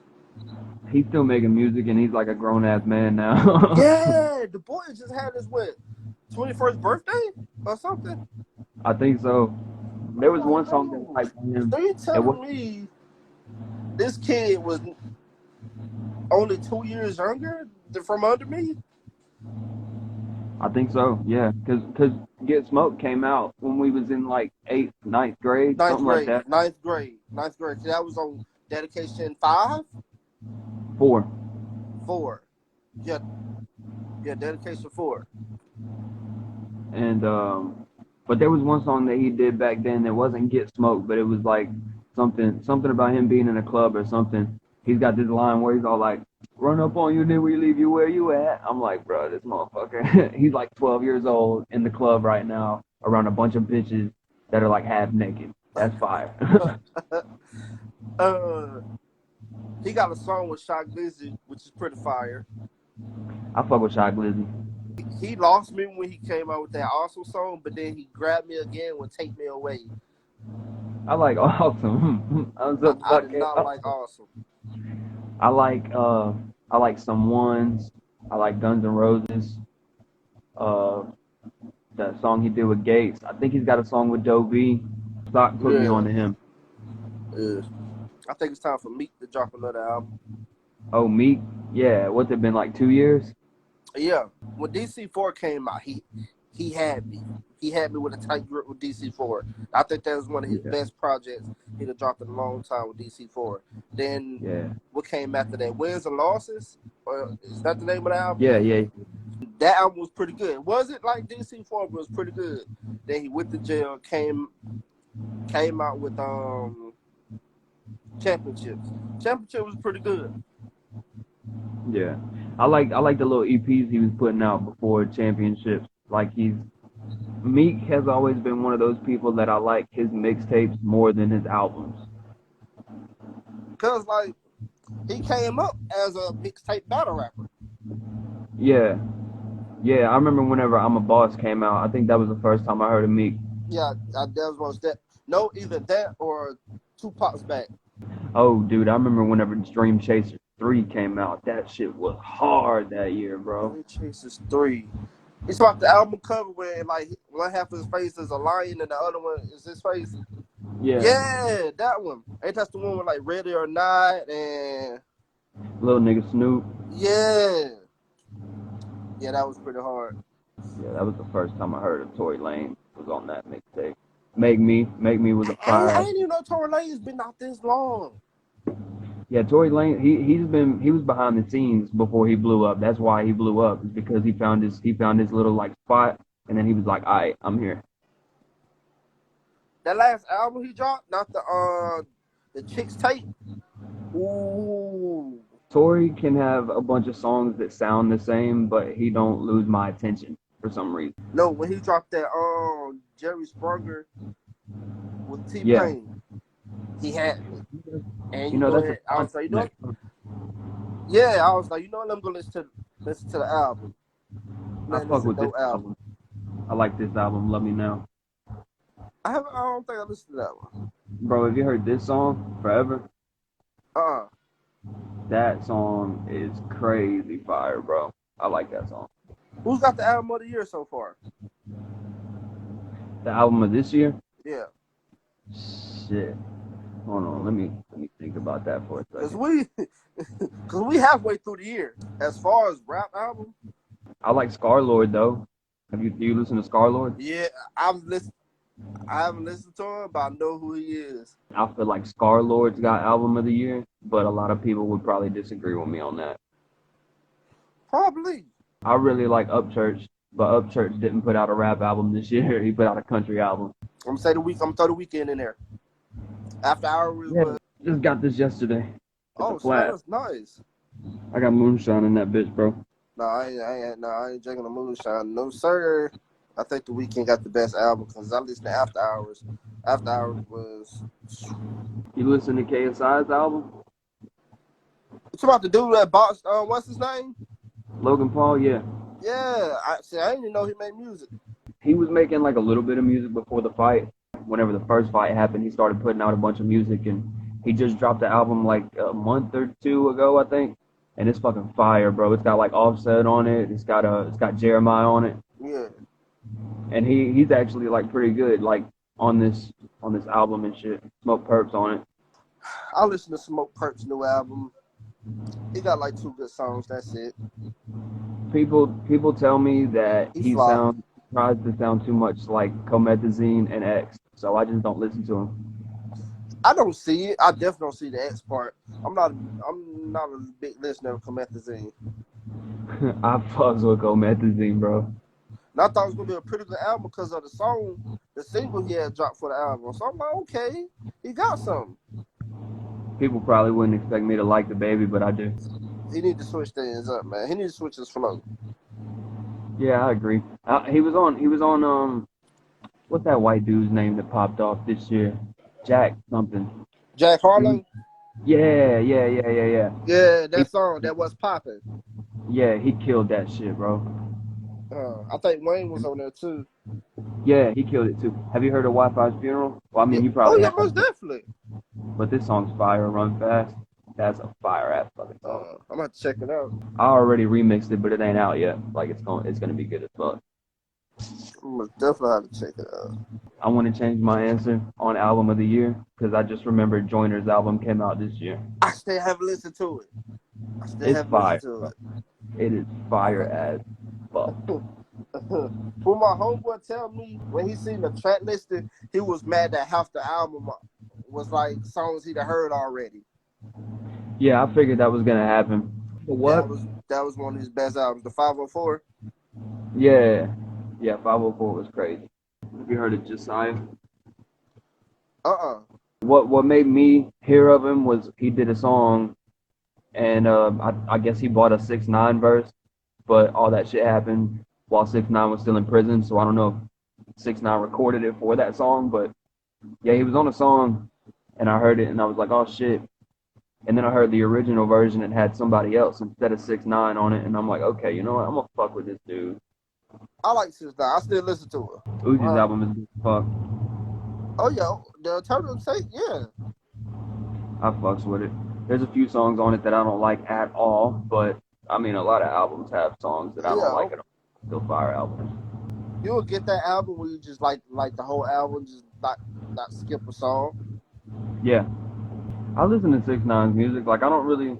He's still making music and he's like a grown ass man now. Yeah, the boy just had his 21st birthday or something. I think so. There was one song that was like him. So you telling me this kid was only 2 years younger from under me? I think so. Yeah, cause Get Smoked came out when we was in like 8th, 9th grade, something like that. Ninth grade. So that was on Dedication 5? 4. 4. Yeah, Dedication 4. And but there was one song that he did back then that wasn't Get Smoked, but it was like something about him being in a club or something. He's got this line where he's all like, "Run up on you, then we leave you where you at." I'm like, bro, this motherfucker. He's like 12 years old in the club right now around a bunch of bitches that are like half naked. That's fire. He got a song with Shock Glizzy, which is pretty fire. I fuck with Shy Glizzy. He lost me when he came out with that awesome song, but then he grabbed me again with Take Me Away. I like Awesome. I did not like Awesome. I like Some Ones. I like Guns N' Roses. That song he did with Gates. I think he's got a song with Doe B. Stock put me on to him. Yeah. I think it's time for Meek to drop another album. Oh, Meek? Yeah, what's it been, like 2 years? Yeah. When DC4 came out, he had me. He had me with a tight grip with DC4. I think that was one of his best projects he'd have dropped in a long time with DC4. Then what came after that? Wins and Losses? Or is that the name of the album? Yeah. That album was pretty good. It wasn't like DC4, but it was pretty good. Then he went to jail, came out with Championships. Championship was pretty good. Yeah. I like the little EPs he was putting out before Championships. Like Meek has always been one of those people that I like his mixtapes more than his albums. Cause like he came up as a mixtape battle rapper. Yeah. Yeah, I remember whenever I'm a Boss came out, I think that was the first time I heard of Meek. Yeah, that was that. No, either that or Tupac's back. Oh, dude, I remember whenever Dream Chaser 3 came out. That shit was hard that year, bro. Dream Chasers 3. It's about the album cover where like one half of his face is a lion and the other one is his face. Yeah, that one. Ain't that the one with like Ready or Not and Little Nigga Snoop? Yeah, that was pretty hard. Yeah, that was the first time I heard of Tory Lanez was on that mixtape. Make Me was a fire. I didn't even know Tory Lanez been out this long. Yeah, Tory Lanez, he was behind the scenes before he blew up. That's why he blew up, is because he found his little like spot, and then he was like, "All right, I'm here." That last album he dropped, not the Chicks tape. Ooh. Tory can have a bunch of songs that sound the same, but he don't lose my attention for some reason. No, when he dropped that Jerry Springer with T-Pain, he had me. And you know that's I was like, yeah, I was like, let me go listen to the album. I fuck with this album. I like this album, Love Me Now. I don't think I listened to that one. Bro, have you heard this song, Forever? That song is crazy fire, bro. I like that song. Who's got the album of the year so far? The album of this year? Yeah. Shit. Hold on, let me think about that for a Cause second. we halfway through the year. As far as rap album, I like Scarlord though. Do you listen to Scarlord? yeah, I've listened. I haven't listened to him, but I know who he is. I feel like Scarlord's got album of the year, but a lot of people would probably disagree with me on that. Probably. I really like Upchurch, but Upchurch didn't put out a rap album this year. He put out a country album. I'm gonna say the week. I'm gonna throw the weekend in there. After hours Yeah, was. just got this yesterday at the Oh snap, flat. that's nice. I got moonshine in that bitch, bro. No, I ain't drinking the moonshine. No sir. I think the weekend got the best album because I listened to After Hours. After Hours was. You listen to KSI's album? You about to do that box? What's his name? Logan Paul, yeah. Yeah, I didn't even know he made music. He was making like a little bit of music before the fight. Whenever the first fight happened, he started putting out a bunch of music, and he just dropped the album like a month or two ago, I think. And it's fucking fire, bro. It's got like Offset on it. It's got Jeremiah on it, Yeah, and he's actually like pretty good, like on this album and shit. Smoke Perps on it. I listened to Smoke Perp's new album. He got like 2 good songs. That's it. People tell me that He he flopped. tries to sound too much like Comethazine and X, so I just don't listen to him. I don't see it. I definitely don't see the X part. I'm not a big listener of Comethazine. I fucks with Comethazine, bro. And I thought it was gonna be a pretty good album because of the single he had dropped for the album. So I'm like, okay, he got something. People probably wouldn't expect me to like the baby, but I do. He need to switch things up, man. He need to switch his flow. Yeah, I agree. He was on what's that white dude's name that popped off this year? Jack something. Jack Harlow. Yeah. Yeah, He, that song that was popping. yeah, he killed that shit, bro. I think Wayne was on there too. Yeah, he killed it too. Have you heard of Wi-Fi's Funeral? Well, I Yeah. mean, you Oh probably yeah, have, most definitely. but this song's fire. Run Fast. That's a fire ass fucking song. I'm gonna have to check it out. I already remixed it, but it ain't out yet. Like it's gonna be good as fuck. I'm gonna definitely have to check it out. I want to change my answer on album of the year because I just remembered Joyner's album came out this year. I still haven't listened to it. It's fire. To It is fire as fuck. it. When my homeboy tell me when he seen the track listing, he was mad that half the album was like songs he'd heard already. Yeah, I figured that was gonna happen. But what? That was one of his best albums, the 504. Yeah, 504 was crazy. Have you heard of Josiah? What made me hear of him was he did a song, and I guess he bought a 6ix9ine verse, but all that shit happened while 6ix9ine was still in prison. So I don't know if 6ix9ine recorded it for that song, but yeah, he was on a song, and I heard it, and I was like, oh shit. And then I heard the original version and had somebody else instead of 6ix9ine on it, and I'm like, okay, you know what? I'm gonna fuck with this dude. I like 6ix9ine. I still listen to it. Uzi's album is good as fuck. Oh yeah, the Turtle Take, yeah. I fucks with it. There's a few songs on it that I don't like at all, but I mean, a lot of albums have songs that I don't like at all. Still fire albums. You'll get that album where you just like the whole album, just not skip a song. Yeah. I listen to 6ix9ine's music. Like, I don't really,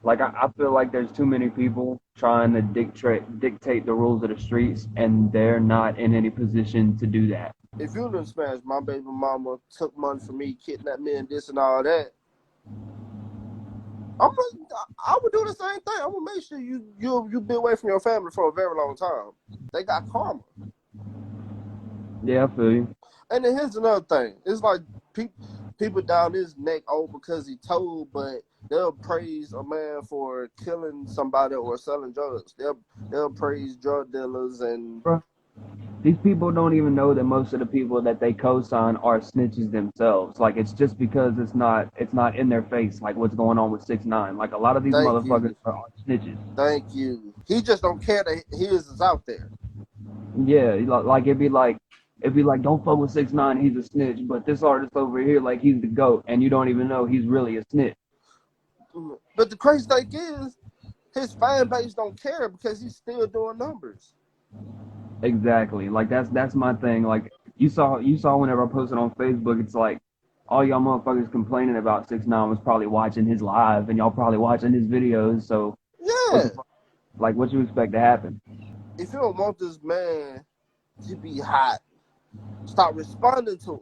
like, I feel like there's too many people trying to dictate the rules of the streets, and they're not in any position to do that. If you didn't smash my baby mama, took money from me, kidnapped me, and this and all that, I would do the same thing. I'm gonna make sure you be away from your family for a very long time. They got karma. Yeah, I feel you. And then here's another thing. It's like people down his neck because he told, but they'll praise a man for killing somebody or selling drugs. They'll praise drug dealers and. Bro, these people don't even know that most of the people that they co-sign are snitches themselves. Like, it's just because it's not in their face, like what's going on with 6ix9ine. Like, a lot of these motherfuckers are snitches. Thank you. He just don't care that his is out there. Yeah, like it'd be like, don't fuck with 6ix9ine, he's a snitch. But this artist over here, like, he's the GOAT, and you don't even know he's really a snitch. But the crazy thing is, his fan base don't care because he's still doing numbers. Exactly. Like, that's my thing. Like, you saw whenever I posted on Facebook, it's like all y'all motherfuckers complaining about 6ix9ine was probably watching his live, and y'all probably watching his videos. So what Yeah. the fuck? Like, what you expect to happen? If you don't want this man to be hot, stop responding to him.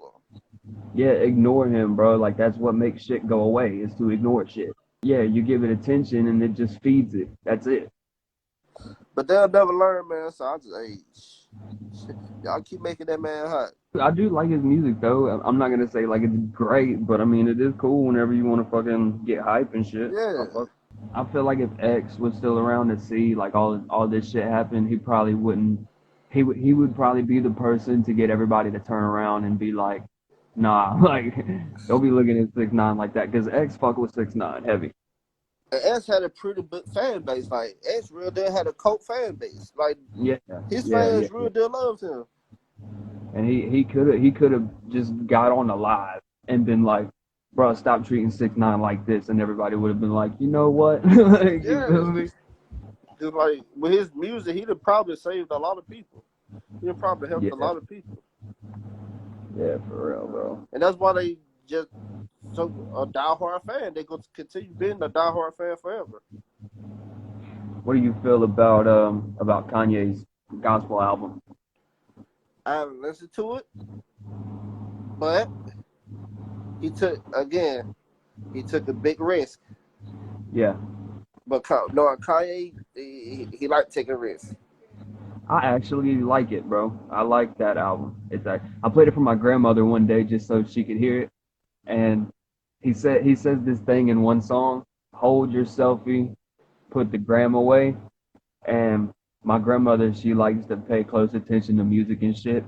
Yeah, ignore him, bro. Like that's what makes shit go away is to ignore shit. Yeah, you give it attention and it just feeds it. That's it. But they'll never learn, man. So I just, y'all keep making that man hot. I do like his music though. I'm not gonna say like it's great, but I mean it is cool whenever you want to fucking get hype and shit. Yeah. I feel like if X was still around to see like all this shit happen, he probably wouldn't. He would probably be the person to get everybody to turn around and be like, nah, like don't be looking at 6ix9ine like that because X fuck with 6ix9ine heavy. And S had a pretty big fan base. Like S real deal had a cult fan base. Like Yeah, his yeah, yeah, fans yeah. real deal loved him. And he could have just got on the live and been like, bro, stop treating 6ix9ine like this, and everybody would have been like, you know what? Like, you Yeah. feel me? Cause like with his music, he'd have probably saved a lot of people. He'd have probably helped a Yeah, lot of people. yeah, for real, bro. And that's why they just so a diehard fan. They gonna continue being a diehard fan forever. What do you feel about Kanye's gospel album? I haven't listened to it, but he took a big risk. Yeah, But knowing Kanye, he liked taking risks. I actually like it, bro. I like that album. I played it for my grandmother one day just so she could hear it, and he says this thing in one song: "Hold your selfie, put the gram away." And my grandmother, she likes to pay close attention to music and shit.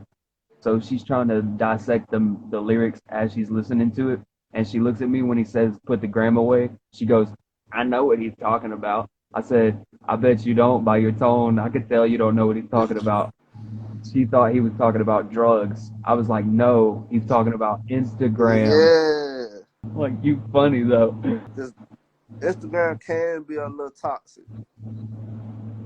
So she's trying to dissect the lyrics as she's listening to it. And she looks at me when he says, put the gram away. She goes, I know what he's talking about. I said, I bet you don't by your tone. I could tell you don't know what he's talking about. She thought he was talking about drugs. I was like, no, he's talking about Instagram. Yeah, Like, you funny though. this Instagram can be a little toxic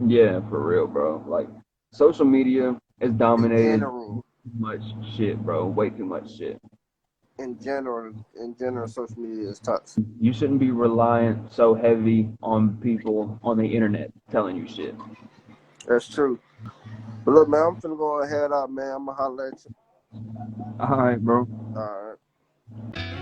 Yeah, for real, bro. Like, social media is in dominated general. too much shit, bro. Way too much shit. In general, social media is toxic. You shouldn't be reliant so heavy on people on the internet telling you shit. That's true. But look, man, I'm finna go ahead out, man. I'm gonna holler at you. All right, bro. All right.